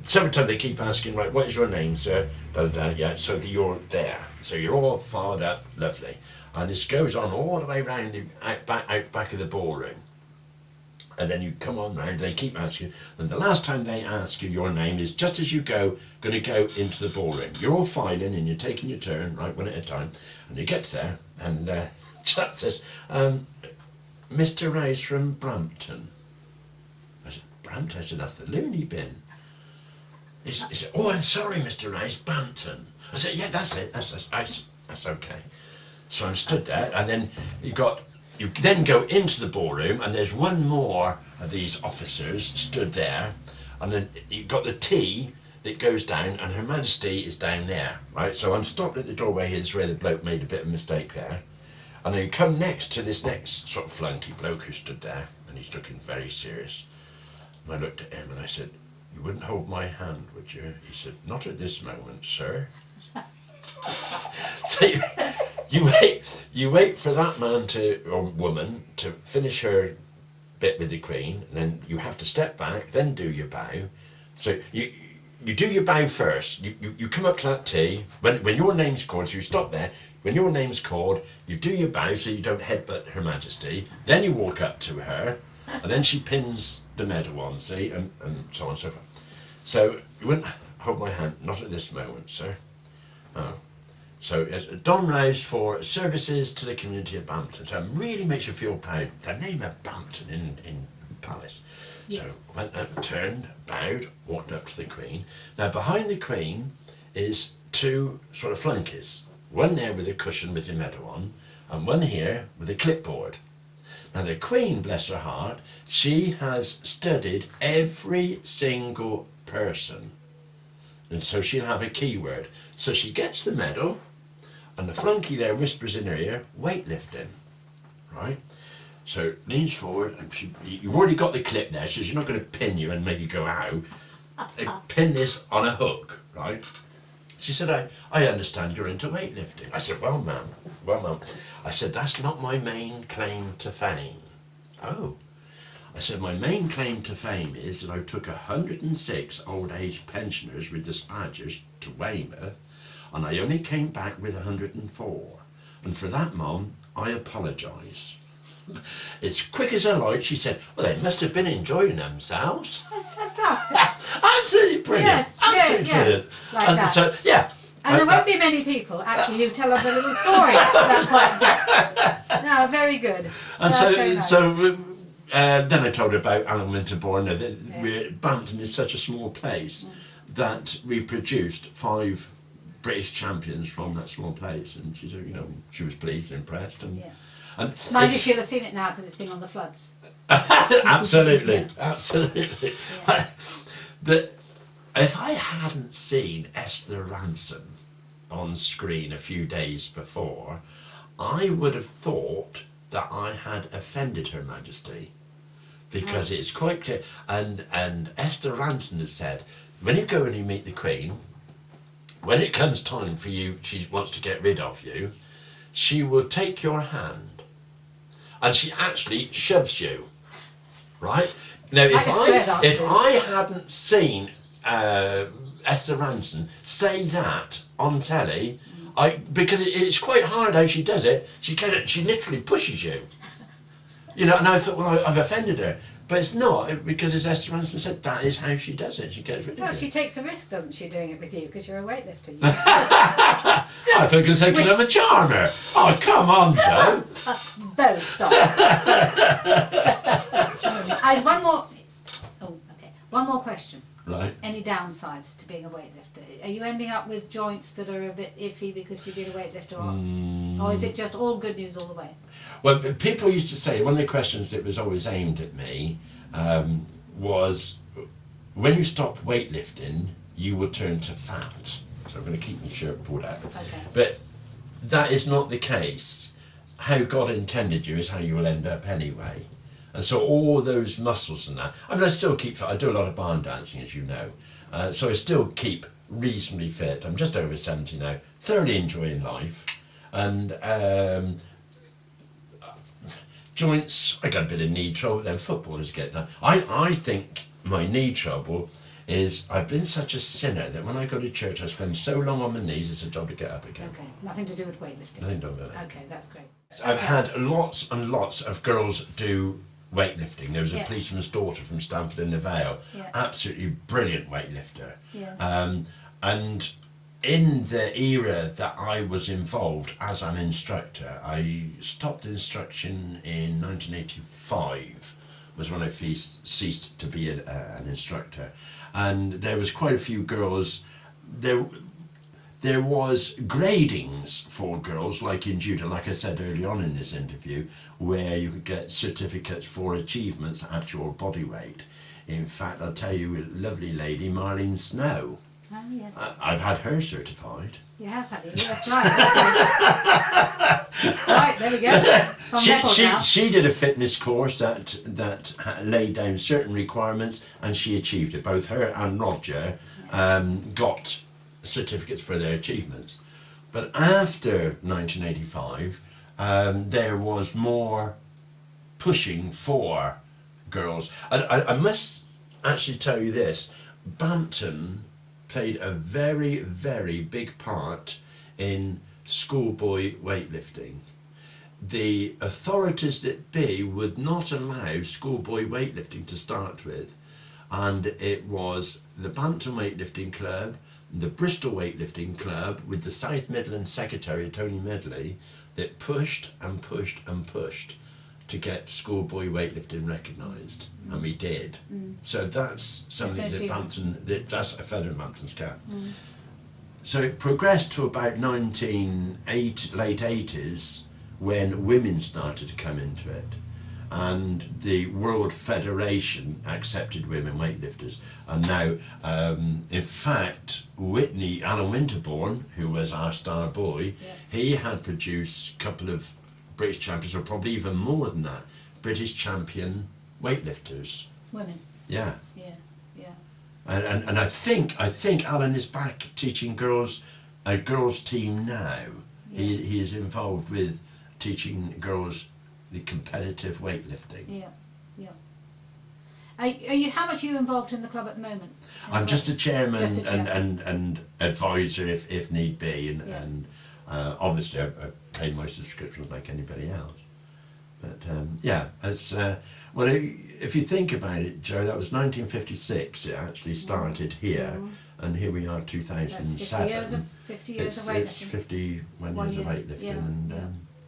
several times they keep asking, right, what is your name, sir? Yeah, so you're there. So you're all fired up, lovely. And this goes on all the way round out back of the ballroom. And then you come on round, they keep asking, and the last time they ask you your name is just as you going to go into the ballroom. You're all filing and you're taking your turn, right, one at a time, and you get there, and chap says, Mr. Rose from Bampton. I said, Bampton? I said, that's the loony bin. He said, oh, I'm sorry, Mr. Rose, Bampton. I said, yeah, that's it, that's okay. So I'm stood there, and then you then go into the ballroom, and there's one more of these officers stood there, and then you've got the T that goes down, and Her Majesty is down there, right? So I'm stopped at the doorway. Here's where the bloke made a bit of a mistake there. And then you come next to this next sort of flunky bloke who stood there, and he's looking very serious. And I looked at him and I said, you wouldn't hold my hand, would you? He said, not at this moment, sir. So you wait for that man or woman to finish her bit with the Queen, and then you have to step back, then do your bow. So you do your bow first. You come up to that T, when your name's called, so you stop there. When your name's called, you do your bow so you don't headbutt Her Majesty. Then you walk up to her, and then she pins the medal on, see, and so on and so forth. So you wouldn't hold my hand, not at this moment, sir. Oh. So Don Rose for services to the community of Bampton. So it really makes you feel proud. The name of Bampton in Palace. Yes. So went up, turned, bowed, walked up to the Queen. Now behind the Queen is two sort of flunkies. One there with a cushion with your medal on, and one here with a clipboard. Now the Queen, bless her heart, she has studied every single person. And so she'll have a keyword. So she gets the medal, and the flunky there whispers in her ear, weightlifting, right? So leans forward, and you've already got the clip there, so she's not going to pin you and make you go out. They pin this on a hook, right? She said, I understand you're into weightlifting. I said, well, ma'am. I said, that's not my main claim to fame. Oh. I said, my main claim to fame is that I took 106 old age pensioners with dispatchers to Weymouth, and I only came back with 104. And for that, Mum, I apologise. As quick as a light, she said, well, they must have been enjoying themselves. That's fantastic. Absolutely brilliant. Yes, absolutely brilliant. Like and that. So, yeah. And there won't be many people, actually, who tell us a little story. That's quite good. No, very good. And so then I told her about Alan Winterbourne. Bampton is such a small place that we produced 5 British champions from that small place, and she said, she was pleased and impressed. And mind you, she'll have seen it now because it's been on the floods. Absolutely. Yeah. That if I hadn't seen Esther Ransom on screen a few days before, I would have thought that I had offended Her Majesty, because it's quite clear. And Esther Ransom has said, when you go and you meet the Queen, when it comes time for you, she wants to get rid of you, she will take your hand and she actually shoves you, right? Now, if I hadn't seen Esther Ransom say that on telly, because it's quite hard how she does it, she literally pushes you. And I thought, well, I've offended her. But it's not, because as Esther Ransom said, that is how she does it. She gets rid of it. Well, she takes a risk, doesn't she, doing it with you, because you're a weightlifter. I thought you were saying I'm a charmer. Oh, come on, Joe. Both stop. One more question. Right. Any downsides to being a weightlifter? Are you ending up with joints that are a bit iffy because you've been a weightlifter, or is it just all good news all the way? Well, people used to say, one of the questions that was always aimed at me was, when you stop weightlifting, you will turn to fat. so I'm going to keep my shirt pulled out. Okay. But that is not the case. How God intended you is how you will end up anyway. And so all those muscles and that, I mean, I still keep fit. I do a lot of barn dancing, as you know. So I still keep reasonably fit. I'm just over 70 now, thoroughly enjoying life. And joints, I got a bit of knee trouble, then footballers get that. I think my knee trouble is I've been such a sinner that when I go to church I spend so long on my knees it's a job to get up again. Okay, nothing to do with weightlifting. Nothing to do with it. Okay, that's great. I've had lots and lots of girls do weightlifting. There was a Yeah. policeman's daughter from Stamford-in-the-Vale, Yeah. absolutely brilliant weightlifter. Yeah. And in the era that I was involved as an instructor, I stopped instruction in 1985, was when I ceased to be an instructor. And there was quite a few girls, there was gradings for girls, like in judo, like I said early on in this interview, where you could get certificates for achievements at your body weight. In fact, I'll tell you, a lovely lady, Marlene Snow, Oh, yes. I've had her certified. You have had it, yes, right. Right, there we go. It's on record now. She did a fitness course that laid down certain requirements, and she achieved it. Both her and Roger got certificates for their achievements. But after 1985, there was more pushing for girls. I must actually tell you this, Bampton played a very, very big part in schoolboy weightlifting. The authorities that be would not allow schoolboy weightlifting to start with, and it was the Bampton Weightlifting Club, the Bristol Weightlifting Club, with the South Midlands Secretary Tony Medley, that pushed and pushed and pushed to get schoolboy weightlifting recognised, and we did. So that's something that Bampton, that's a feather in Bampton's cap. So it progressed to about late 80s when women started to come into it, and the World Federation accepted women weightlifters. And now, in fact, Alan Winterbourne, who was our star boy, he had produced a couple of British champions, or probably even more than that, British champion weightlifters. Women. Yeah. Yeah, yeah. And I think Alan is back teaching girls, a girls team now. Yeah. He is involved with teaching girls the competitive weightlifting. Yeah, yeah. Are you? How much are you involved in the club at the moment? I'm just a chairman, Just a chairman. and advisor if need be, and obviously I pay my subscriptions like anybody else. But well, if you think about it, Joe, that was 1956. It actually started here, and here we are, 2007. 50 years of It's weightlifting. 51 years of weightlifting, yeah,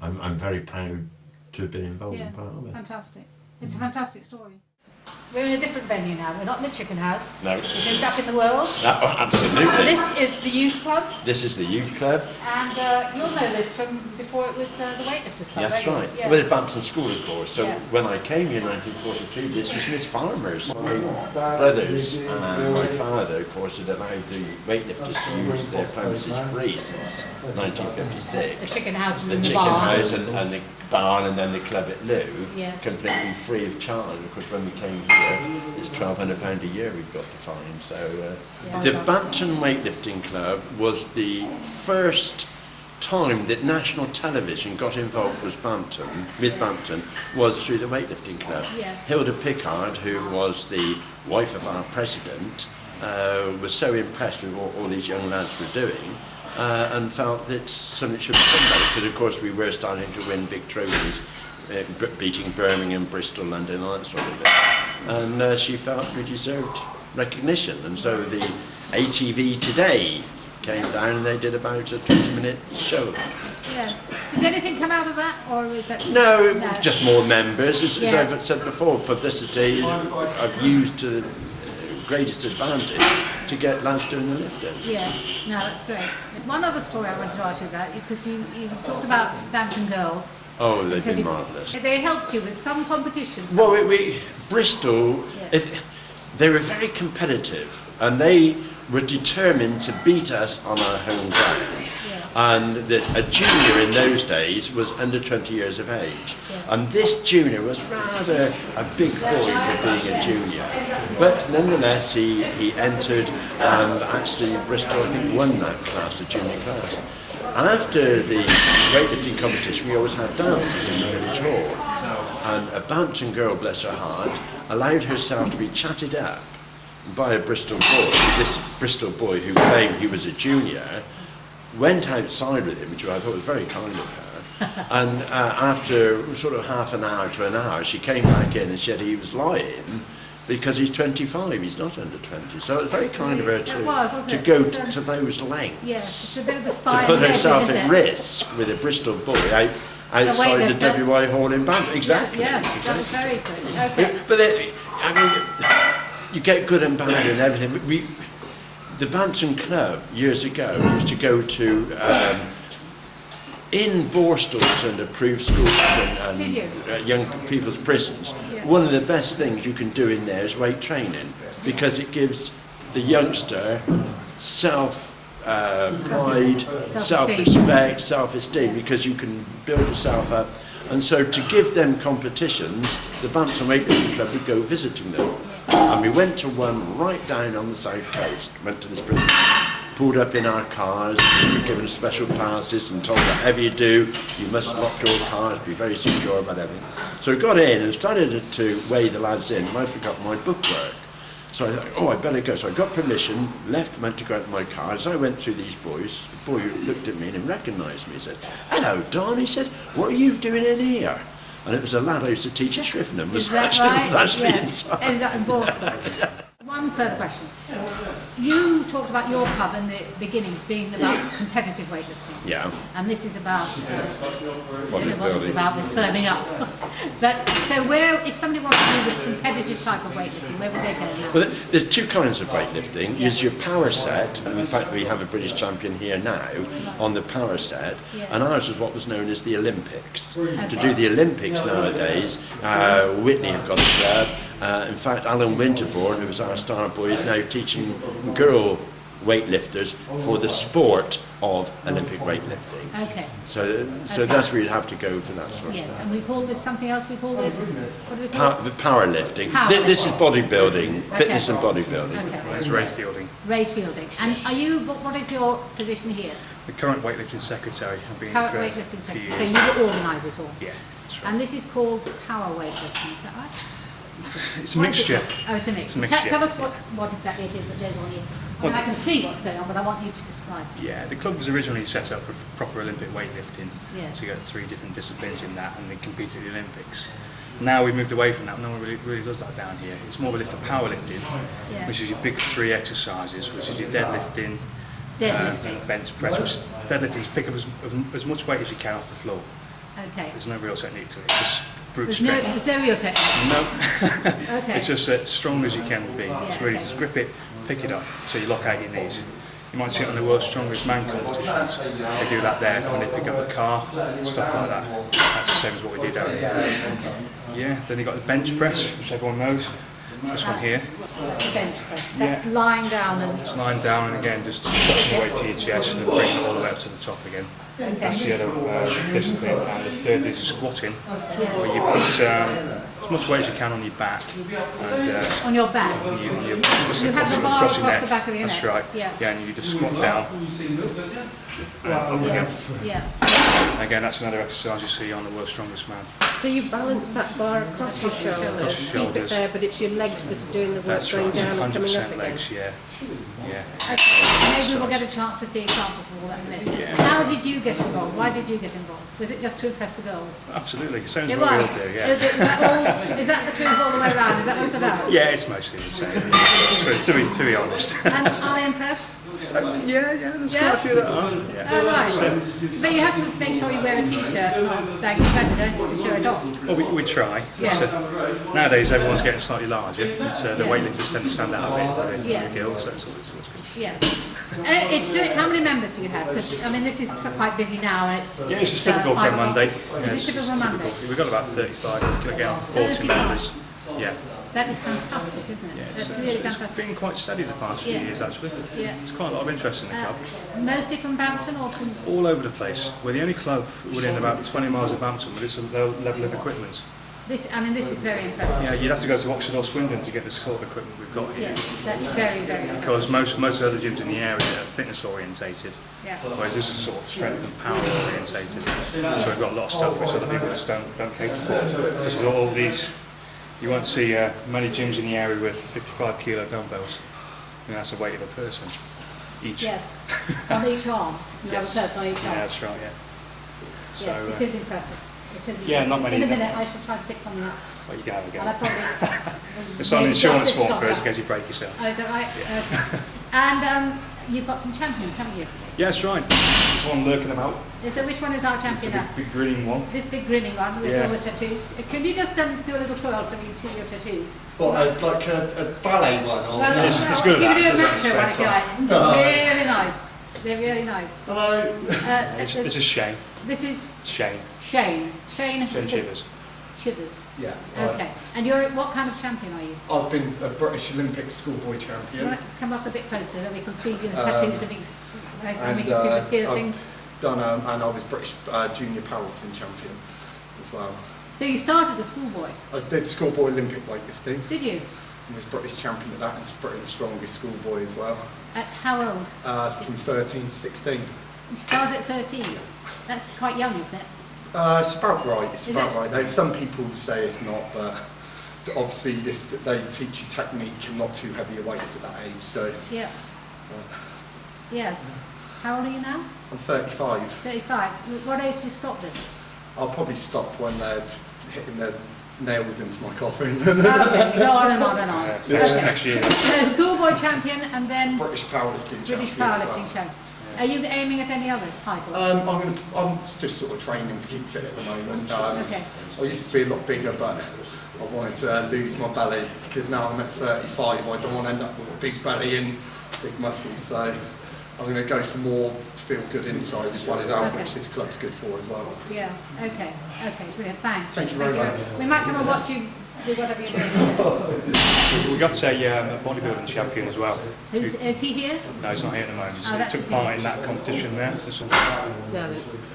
and I'm very proud to have been involved in part of it. Fantastic. It's a fantastic story. We're in a different venue now. We're not in the chicken house. No. We're going back in the world. Oh, absolutely. This is the youth club, This is the youth club. and you'll know this from before it was the weightlifters club. That's won't right. you? Yeah. Well, at Bampton School, of course. So Yeah. when I came here in 1943, this was Miss Farmer's. My brothers and my father, of course, had allowed the weightlifters to use their premises free since 1956. It's the chicken house and The the chicken barn. house and the barn, and then the club at Loo, Yeah. completely free of charge. Of course, when we came here, it's £1,200 a year we've got to find. So the Bampton Weightlifting Club was the first time that national television got involved with Bampton was through the weightlifting club. Yes. Hilda Pickard, who was the wife of our president, was so impressed with what all these young lads were doing, and felt that something should be done about it, because of course we were starting to win big trophies, beating Birmingham, Bristol, London, all that sort of thing. And she felt we deserved recognition, and so the ATV Today came down and they did about a 20-minute show. Yes. Did anything come out of that, or was that? No, just more members. As Yeah. I've said before, publicity I've used to the greatest advantage to get lads doing the lifting. Yeah, no, that's great. There's one other story I wanted to ask you about, because you talked about Bampton girls. Oh, they've So been marvellous. They helped you with some competitions. Well, Bristol, Yeah. they were very competitive, and they were determined to beat us on our home ground. And that a junior in those days was under 20 years of age. And this junior was rather a big boy for being a junior. But nonetheless, he entered, and actually Bristol, I think, won that class, the junior class. After the weightlifting competition, we always had dances in the village hall. And a Bampton girl, bless her heart, allowed herself to be chatted up by a Bristol boy. This Bristol boy who claimed he was a junior went outside with him, which I thought was very kind of her. And after sort of half an hour to an hour, she came back in and said he was lying because he's 25, he's not under 20. So it was very kind of her to go to those lengths, it's a bit of the to put herself at risk with a Bristol boy outside the WI Hall in Bampton. Exactly. Yes, that was very good. Okay. But I mean, you get good and bad and everything. The Bampton Club years ago used to go to in Borstall's and approved schools and young people's prisons. One of the best things you can do in there is weight training, because it gives the youngster pride, self-respect, self-esteem, because you can build yourself up. And so to give them competitions, the Bampton Weightlifting Club would go visiting them. And we went to one right down on the south coast, went to this prison, pulled up in our cars, we were given special passes and told that whatever you do, you must lock your cars, be very secure about everything. So we got in and started to weigh the lads in, and I'd forgotten my bookwork. So I thought, oh, I better go. So I got permission, left, went to go out to my car. As I went through these boys, the boy looked at me and recognised me. He said, "Hello, Don." He said, "What are you doing in here?" And it was a lad I used to teach at Shrivenham. Is that right? Inside. Ended up in Boston. One further question. You talked about your club in the beginnings being about competitive weightlifting. Yeah. And this is about about this firming up. But so if somebody wants to do the competitive type of weightlifting, where would they go now? Well, there's two kinds of weightlifting. There's your power set, and in fact we have a British champion here now on the power set, and ours is what was known as the Olympics. Okay. To do the Olympics nowadays, Whitney have got a club. In fact, Alan Winterbourne, who was our star boy, is now teaching girl weightlifters for the sport of Olympic weightlifting. Okay. So that's where you'd have to go for that sort of Yes, and we call this something else. We call this, what do we call it? Powerlifting. This is bodybuilding, fitness and bodybuilding. Okay. It's Ray Fielding. Ray Fielding. And what is your position here? The current weightlifting secretary. I've been current for weightlifting secretary. years. So you organise it all? Yeah, that's right. And this is called power weightlifting, is that right? It's a mixture. Oh, it's a mixture. Tell us what exactly it is that goes on here. I mean, I can see what's going on, but I want you to describe it. Yeah, the club was originally set up for proper Olympic weightlifting. Yes. So you got 3 different disciplines in that, and they compete at the Olympics. Now we've moved away from that. No one really does that down here. It's more of a lift of powerlifting, which is your big 3 exercises, which is your deadlifting, bench press. Which deadlifting is pick up as much weight as you can off the floor. Okay. There's no real technique to it. Just brute strength. There's no real technique? No. Okay. It's just as strong as you can be. It's really just grip it, pick it up, so you lock out your knees. You might see it on the World's Strongest Man competitions. They do that there when they pick up the car, stuff like that. That's the same as what we do down here. Yeah, then you've got the bench press, which everyone knows. This one here. That's a bench press. That's lying down and... It's lying down and again, just touching the weight to your chest and then bringing it all the way up to the top again. Okay. That's the other discipline. And the third is squatting, where you put as much weight as you can on your back. And, on your back? You have the bar across the back of your neck? That's right. Yeah, and you just squat down. And up again. Yeah. Again, that's another exercise you see on the World's Strongest Man. So you balance that bar across your shoulders, keep it there, but it's your legs that are doing the work, going down and coming up again. Legs, yeah. Okay, maybe we'll get a chance to see examples of all that in a minute. Yeah. How did you get involved? Why did you get involved? Was it just to impress the girls? Absolutely, sounds It what we all was. do, yeah. Is that the truth all the way around? Is that what it's about? Yeah, it's mostly the same, to be honest. And are they impressed? Yeah, there's quite a few that are. Yeah. Oh, right. But you have to make sure you wear a t-shirt like better, don't you, to show it off? Well, we try. Yeah. Nowadays, everyone's getting slightly larger. The weightlifters tend to stand out a bit Yes. with the girls, so it's always good. Yeah. How many members do you have? Because I mean, this is quite busy now, and it's Yeah, it's just typical for a Monday. Is it typical for a Monday? We've got about 35, we're getting on to 40 members. Yeah. That is fantastic, isn't it? Yeah, That's really it's fantastic. been quite steady the past few years actually. Yeah. There's quite a lot of interest in the club. Mostly from Bampton or from... All over the place. We're the only club within about 20 miles of Bampton with this level of equipment. This is very impressive. Yeah, you'd have to go to Oxfordshire or Swindon to get the sort of equipment we've got here. Yeah, that's very, very impressive. Because most other gyms in the area are fitness orientated, Yeah. whereas this is sort of strength and power orientated. So we've got a lot of stuff which other people just don't cater for. Just as all these, you won't see many gyms in the area with 55 kilo dumbbells. I mean, that's the weight of a person each. Yes, on each arm. Yes. On each arm. Yeah, that's right. Yeah. So, Yes, it is impressive. It is yeah, impressive. not many. In a minute, I shall try to pick something up. Well, you go And I again. probably... It's on maybe insurance just lift form it first off in case you break yourself. that. Oh, is that right? Okay. And you've got some champions, haven't you? Yeah, that's right. There's one lurking about. Which one is our champion now? Big grinning one. This big grinning one with Yeah. all the tattoos. Can you just do a little twirl so we can see your tattoos? What, like a ballet one? Or Well, It's good you at can do a that, macho one if you like. No. Really nice. They're really nice. Hello. This is Shane. This is Shane. Shane. Shane Chivers. Chivers. Yeah. Okay. And you're what kind of champion are you? I've been a British Olympic schoolboy You champion. want to come up a bit closer so we can see the tattoos and we can And see the piercings. I've done, and I was British junior powerlifting champion as well. So you started as schoolboy, I did schoolboy Olympic weightlifting. did you? I was British champion at that and Britain's strongest schoolboy as well. At how old? From 13 to 16. You started at 13. That's quite young, isn't it? It's about right. It's Is about it? right. There's some people who say it's not, but obviously they teach you technique and not too heavy weights at that age. So Yeah. Yes. How old are you now? I'm 35. 35. What age did you stop this? I'll probably stop when they're hitting their nails into my coffin. Okay, go on and on and on. Okay. Next year. So schoolboy champion and then British powerlifting British champion as powerlifting well. champion. Are you aiming at any other titles? I'm just sort of training to keep fit at the moment. Okay. I used to be a lot bigger, but I wanted to lose my belly because now I'm at 35. I don't want to end up with a big belly and big muscles. So I'm going to go for more feel good inside as well as out, Okay. which this club's good for as well. Yeah. Okay. Okay. Brilliant. Thanks. Thank you very much. We might come and watch you do whatever you're doing. We got a bodybuilding champion as well. Is he here? No, he's not here at the moment. Oh, So he that's took okay. part in that competition there. Now,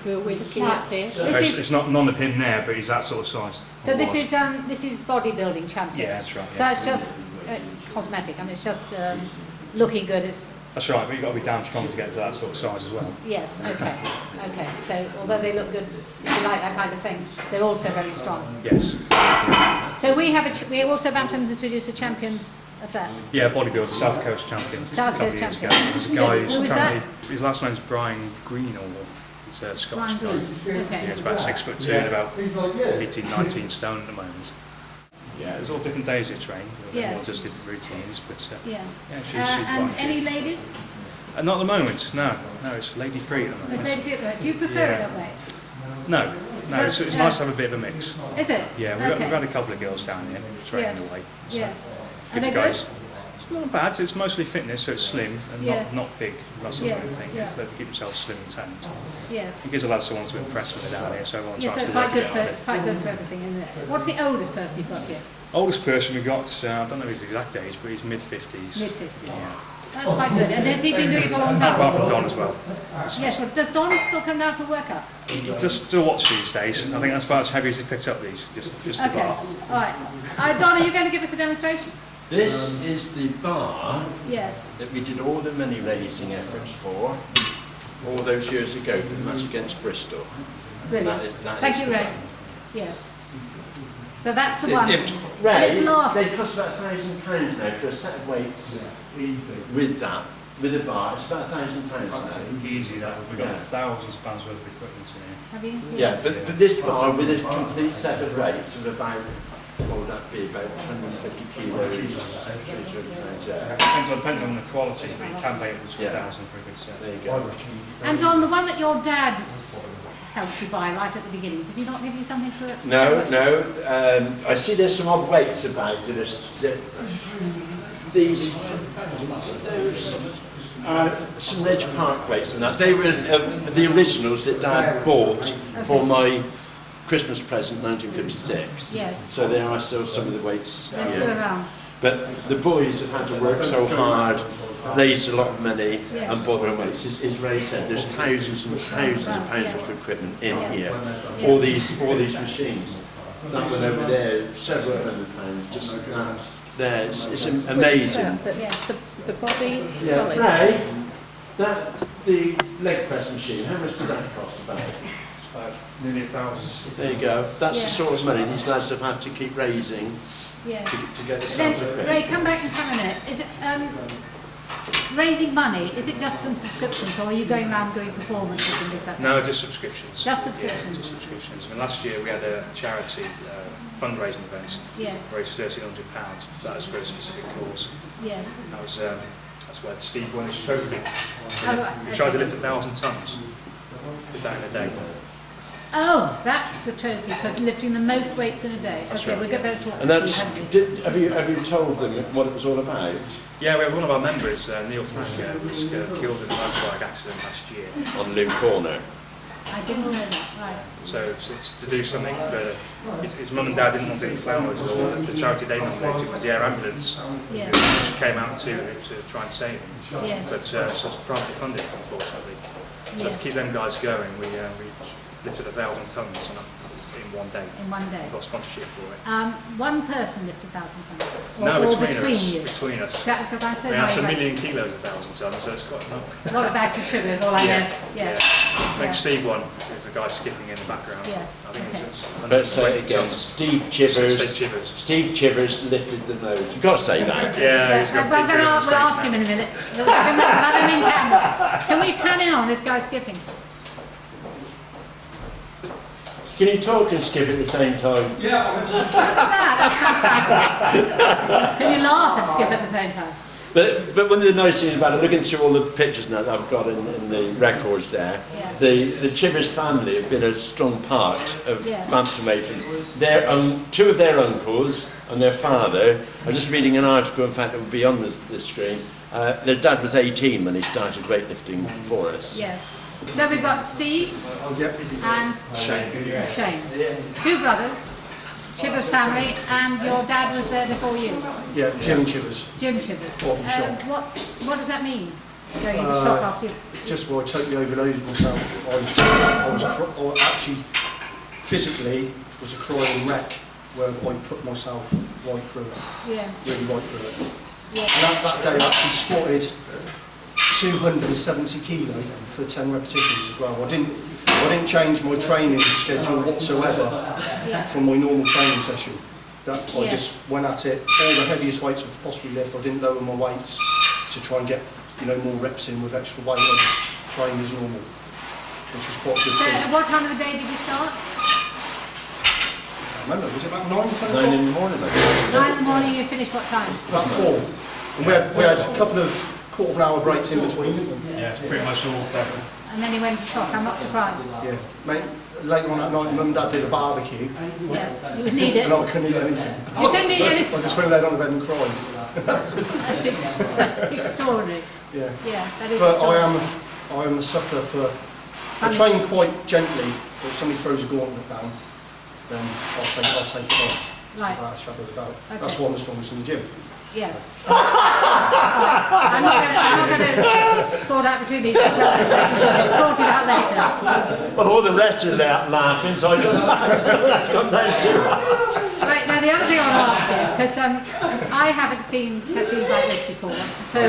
who are we looking at here? This is It's not none of him there, but he's that sort of size. so. Or This was. is bodybuilding champion. Yeah, that's right, So yeah. it's just cosmetic. I mean, it's just looking good. It's That's right, but you've got to be damn strong to get to that sort of size as well. yes. Okay. Okay. So although they look good, if you like that kind of thing, they're also very strong. Yes. So we have we also Bampton has produced a champion of that. Yeah, bodybuilder, South Coast champion. South a couple Coast of years champion. ago. There's a guy who's Who was currently, his last name's Brian Greenall. He's a Scottish guy. Okay. Yeah, he's about 6'2" and about 18, 19 stone at the moment. Yeah, there's all different days they train, Yes. all just different routines, but Yeah. yeah, she's And quite any fit. ladies? Not at the moment, no, it's lady free at the moment. Let's say do you prefer it that way? No, it's nice to have a bit of a mix. Is it? Yeah, Okay. we've had a couple of girls down here training Yes. away. So Yes. good Are they guys. good? It's not bad, it's mostly fitness, so it's slim and Yeah. not big muscles Yeah, or anything. yeah. So they keep themselves slim and toned. Yes. It gives the lads someone to impress when they're down here, so everyone Yes, so tries it's to work quite it good for out. it's quite good for everything, isn't it? What's the oldest person you've got here? Oldest person we got, I don't know his exact age, but he's mid-50s. Mid-50s. That's quite good. And has he been doing it for a long Apart time? from Don as well. Yes, well, does Don still come down for workout? He does still watch these days. I think that's about as heavy as he picked up these, just the Okay. bar. All right. Don, are you going to give us a demonstration? This is the bar Yes. that we did all the money raising efforts for all those years ago for the match against Bristol. Brilliant. That Thank is you, Ray. Yes. So that's the one. And Ray, it's last. they cost about £1,000 now for a set of weights Easy. with that, with a bar. It's about £1,000 now. Easy that. We've got Yeah. thousands of pounds worth of equipment in here. Have you? Yeah, but this bar with a complete set of rates of about, what would that be, about 150 kilos. Yeah. Depends on the quality, but you can pay up to 2,000 for a good set. There you go. And Don, the one that your dad helped you buy right at the beginning, did he not give you something for it? No. I see there's some odd weights about these. Those some Ridge Park weights and that. They were the originals that Dad bought for my Christmas present 1956. Yes. So there are still some of the weights They're here. still around. But the boys have had to work so hard, raised a lot of money, and bought their own weights. As Ray said, there's thousands and thousands of pounds of equipment in here. All these machines. That one over there, several £100, just that there. It's amazing. But the body Yeah, solid. Ray, the leg press machine, how much does that cost about? Nearly 1,000. There you go. That's the Yeah. sort of money these lads have had to keep raising Yeah. to get Then, themselves equipped. Ray, come back in a minute. Is it raising money? Is it just from subscriptions, or are you going around doing performances and things like that? No, just subscriptions. Just subscriptions? Yeah, just subscriptions. And last year we had a charity fundraising event. Yes. Raised £1,300. That was for a specific cause. Yes. That was that's where Steve won his trophy. Oh, right, He tried to okay. lift 1,000 tons. Did that in a day. Oh, that's the trophy for lifting the most weights in a day. That's Okay, right. we'll get better talk And to that's, Steve, haven't we? have you told them what it was all about? Yeah, we have one of our members, Neil Thacker, was killed in a motorbike accident last year. On Loom Corner. I didn't know that, right. So to do something for his mum and dad didn't want any flowers, or the charity they nominated was the air ambulance, Yeah. which came out to try and save him. Yes. But so it's privately funded, unfortunately. So Yeah. to keep them guys going, we lifted 1,000 tons in one day. In one day. We got sponsorship for it. One person lifted 1,000 tons. No, or between between us. you. Between us. Is that because I'm so I mean, that's a worried million kilos, 1,000 tons, so it's quite a lot. about- A lot of bags of sugar is all I know. Yes. Next Steve one, there's a guy skipping in the background. Yes, I think okay. it's Let's say it 120 again. tons. Steve Chivers. Steve Chivers. Steve Chivers lifted the most. You've got to say that. Yeah, he's got We'll picture in his we'll face ask him now. in a minute. We'll have him in camera. Can we pan in on this guy skipping? Can you talk and skip at the same time? Yeah, That's fantastic. Can you laugh and skip at the same time? But one of the nice things about it, looking through all the pictures now that I've got in the records there, Yeah. the Chivers family have been a strong part of Yeah. Bampton Weightlifting. Two of their uncles and their father, I'm just reading an article, in fact it will be on the screen, their dad was 18 when he started weightlifting for us. Yes. So we've got Steve and Shane. Two brothers, Chivers family, and your dad was there before you, Yeah, Jim Chivers. Jim Chivers. Bottom shop. What does that mean? Going into shop after you? Just where I totally overloaded myself. I actually physically was a crying wreck where I put myself right through it, Yeah. really right through it. Yeah. And that day I actually squatted 270 kilo for 10 repetitions as well. I didn't change my training schedule whatsoever from my normal training session. I just went at it, all the heaviest weights I could possibly lift. I didn't lower my weights to try and get more reps in with extra weight. I just trained as normal, which was quite a good So thing. at what time of the day did you start? I remember, was it about 9, 10 9 o'clock? in the morning, I think. 9 in the morning, you finished what time? About 4. And we had a couple of quarter of an hour breaks in between. Yeah, it's pretty much all there. And then you went to shop. I'm not surprised. Yeah. Mate, later on that night, Mum and Dad did a barbecue, Yeah. You would need it. and I couldn't eat anything. You couldn't eat anything. I just went laid on the bed and cried. That's extraordinary. Yeah. Yeah, that is But extraordinary. I am a sucker for. I train quite gently, but if somebody throws a gauntlet down, then I'll take it on. Right. Without a shadow of a doubt. Okay. That's why I'm the strongest in the gym. Yes. I'm not going to sort out between these. Sort it out later. Well, all the rest are laughing, so I don't that's got that too. Right, now the other thing I want to ask you, because I haven't seen tattoos like this before, so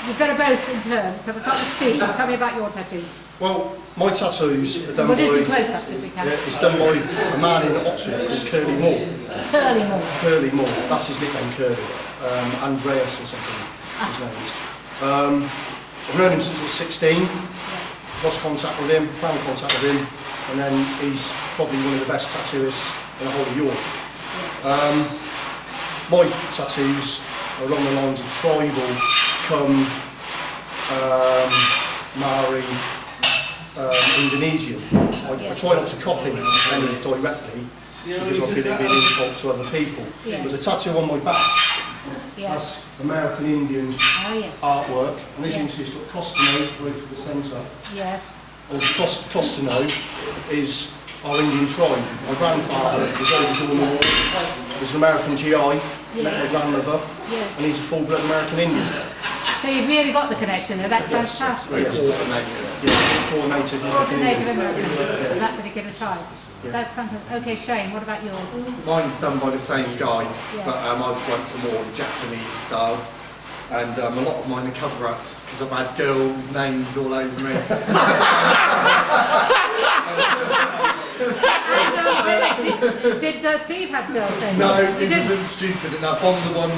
we've got to both in turn. So we'll start with Steve. Tell me about your tattoos. Well, my tattoos are done We'll by. do some close-ups if we can. It's done by a man in Oxford called Curly Moore. Curly Moore. Curly Moore, that's his nickname, Curly. Andreas or something, his name is. I've known him since I was 16, lost contact with him, found contact with him, and then he's probably one of the best tattooists in the whole of York. My tattoos are along the lines of tribal, Khmer, Maori, Indonesian. I try not to copy any directly, because I feel it'd be an insult to other people. Yeah. But the tattoo on my back, Yes. that's American Indian Oh, yes. artwork, and as you Yeah. can see, it's got Costino right through the centre. Yes. Costino is our Indian tribe. My grandfather was over during the war, was an American GI, met my grandmother, and he's a full-blood American Indian. So you've really got the connection there, that's fantastic. Yeah, coordinated American, that particular tribe. Yeah. That's fantastic. Okay, Shane, what about yours? Mine's done by the same guy, but I went for more Japanese style. And a lot of mine are cover-ups because I've had girls' names all over me. Did Steve have girls' names? No, it wasn't stupid enough. I'm the one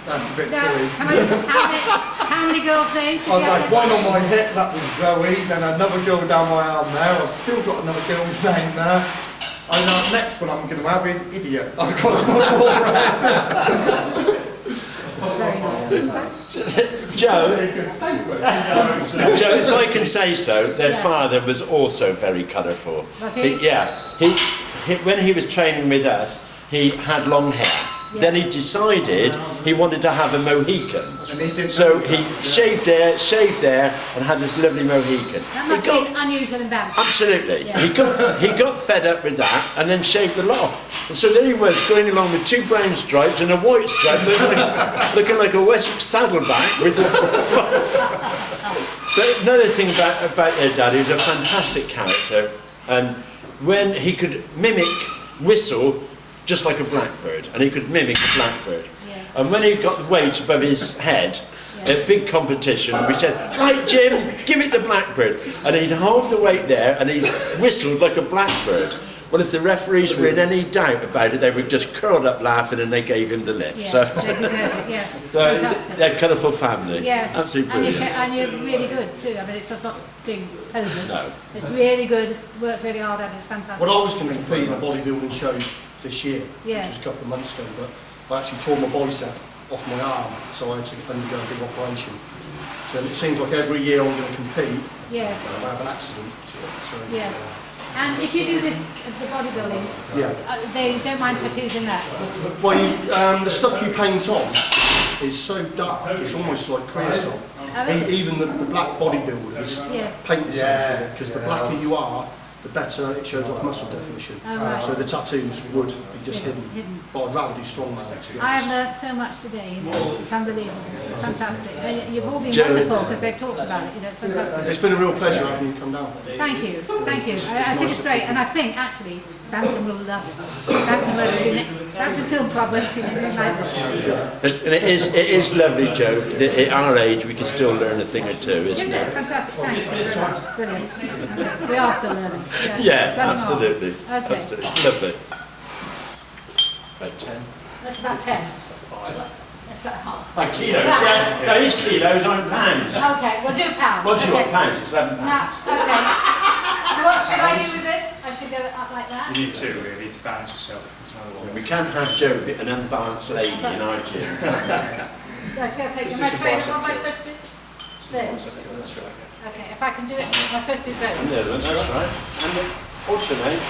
that's a bit silly. How many girls' names did you I've have? had one on my hip, that was Zoe, then another girl down my arm there. I've still got another girl's name there. And the next one I'm going to have is Idiot across my forehead. Very nice. Joe, if I can say so, their father was also very colourful. Was he? When he was training with us, he had long hair. Yeah. Then he decided he wanted to have a Mohican. So he shaved there, and had this lovely Mohican. That must be unusual in Bampton. Absolutely. Yeah. He got fed up with that and then shaved the lot off. And so there he was going along with 2 brown stripes and a white stripe, looking like a Wessex saddleback. But another thing about their dad, he was a fantastic character, and when he could whistle just like a blackbird, and he could mimic a blackbird. Yeah. And when he got the weight above his head, a big competition, we said, right Jim, give it the blackbird. And he'd hold the weight there and he whistled like a blackbird. Well, if the referees were in any doubt about it, they were just curled up laughing and they gave him the lift. Yeah, so they deserve it, yes. So they're a colourful family. Yes. Absolutely brilliant. And you're really good too. I mean, it's just not big posers. No. It's really good, worked really hard at it, it's fantastic. Well, I was going to compete in a bodybuilding show this year, which was a couple of months ago, but I actually tore my bicep off my arm, so I had to undergo a big operation. So it seems like every year I'm going to compete, I have an accident. So, And if you do this, the bodybuilding, they don't mind tattoos in that? Well, the stuff you paint on is so dark, it's almost like creosote. Even the black bodybuilders paint themselves with it, because the blacker you are, the better it shows off muscle definition. So the tattoos would be just hidden. But I'd rather do strongman, to be honest. I have learnt so much today, it's unbelievable, it's fantastic. And you've all been wonderful because they've talked about it, it's fantastic. It's been a real pleasure having you come down. Thank you. I think it's great, and I think actually Bampton will love it. Bampton Film Club won't see anything like this. And it is lovely, Joe, that at our age we can still learn a thing or two, isn't it? It's fantastic, thanks. Brilliant. We are still learning. Yeah, absolutely. Okay. Absolutely. Lovely. About 10. That's about 10. That's about half. Kilos, yeah. No, these kilos aren't pounds. Okay, we'll do pounds. What do you want, pounds? It's 11 pounds. No, okay. So what should I do with this? I should go up like that? You need to, really. You need to balance yourself. It's another one. We can't have Joe an unbalanced lady in our gym. Okay, can I train what am I supposed to do? This. Okay, if I can do it, am I supposed to do both? No, that's right. And alternate.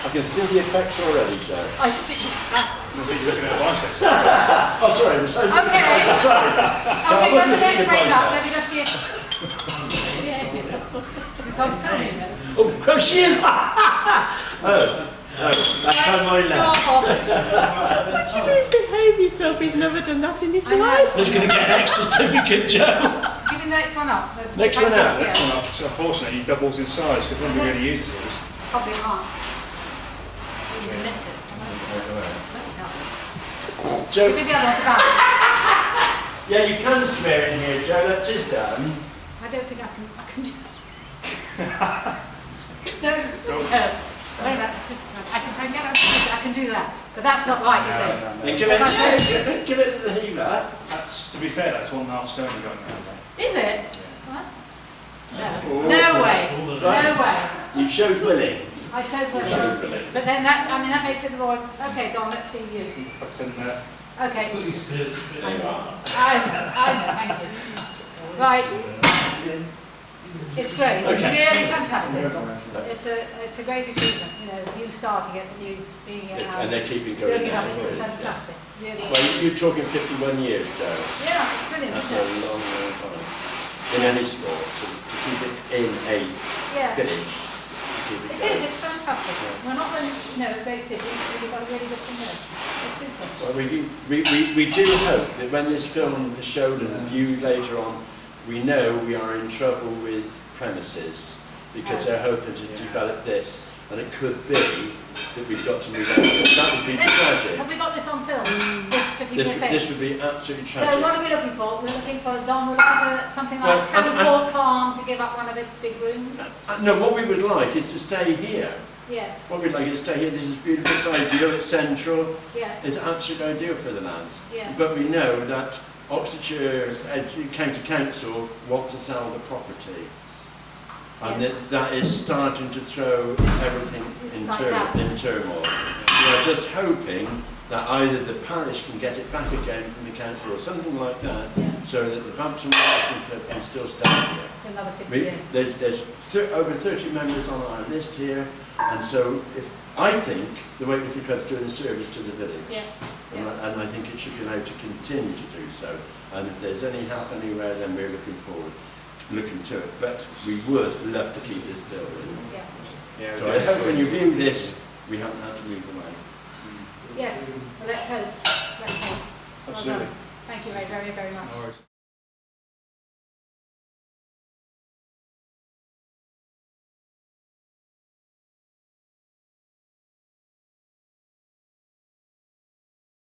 I can see the effects already, Joe. I should be... You're looking at biceps. Oh, sorry. Okay. Okay, go to the next range up. Let me just see it. It's on film. Oh, she is! That's how I left. You don't behave yourself, he's never done that in his life. He's going to get an X certificate, Joe. Give me the next one up. Next one out. Next one up. So unfortunately, he doubles in size because nobody really uses these. Probably not. You can lift it. Joe. Give me the other one to balance. Yeah, you can swear in here, Joe. That is done. I don't think I can do No. Wait, that's different. I can get up. I can do that. But that's not right, is it? Then give it to the healer. That's, to be fair, that's 1.5 stone you're going around there. Is it? What? No way. No way. You showed willing. I showed willing. But then that makes it more... Okay, Don, let's see you. Okay. I know, thank you. Right. It's great. It's really fantastic. It's a great achievement. You know, you starting it and you being it now. And they're keeping going. Really love it. It's fantastic. Really. Well, you're talking 51 years, Joe. Yeah, it's brilliant. That's a long time in any sport to keep it in a village. keep it It going. is, it's fantastic. We're not going, very city, we've got a really good thing there. It's super. Well, we do hope that when this film is shown and viewed later on, we know we are in trouble with premises because they're hoping to develop this, and it could be that we've got to move on. That would be tragic. Have we got this on film, this particular thing? This would be absolutely tragic. So what are we looking for? We're looking for, Don, we're looking for something like Hancourt Farm to give up one of its big rooms? No, what we would like is to stay here. Yes. What we'd like is to stay here. This is beautiful, it's ideal, it's central. Yeah. It's absolutely ideal for the lads. Yeah. But we know that Oxfordshire County Council want to sell the property. And that is starting to throw everything in turmoil. We are just hoping that either the parish can get it back again from the council or something like that, so that the Bampton Weightlifting Club can still stand here. For another 50 years. There's over 30 members on our list here, and so I think the Weightlifting Club's doing a service to the village. Yeah. And I think it should be allowed to continue to do so. And if there's any help anywhere, then we're looking to it. But we would love to keep this building. Yeah. So I hope when you view this, we haven't had to move away. Yes, well, let's hope. Let's hope. Well Absolutely. done. Thank you very, very much.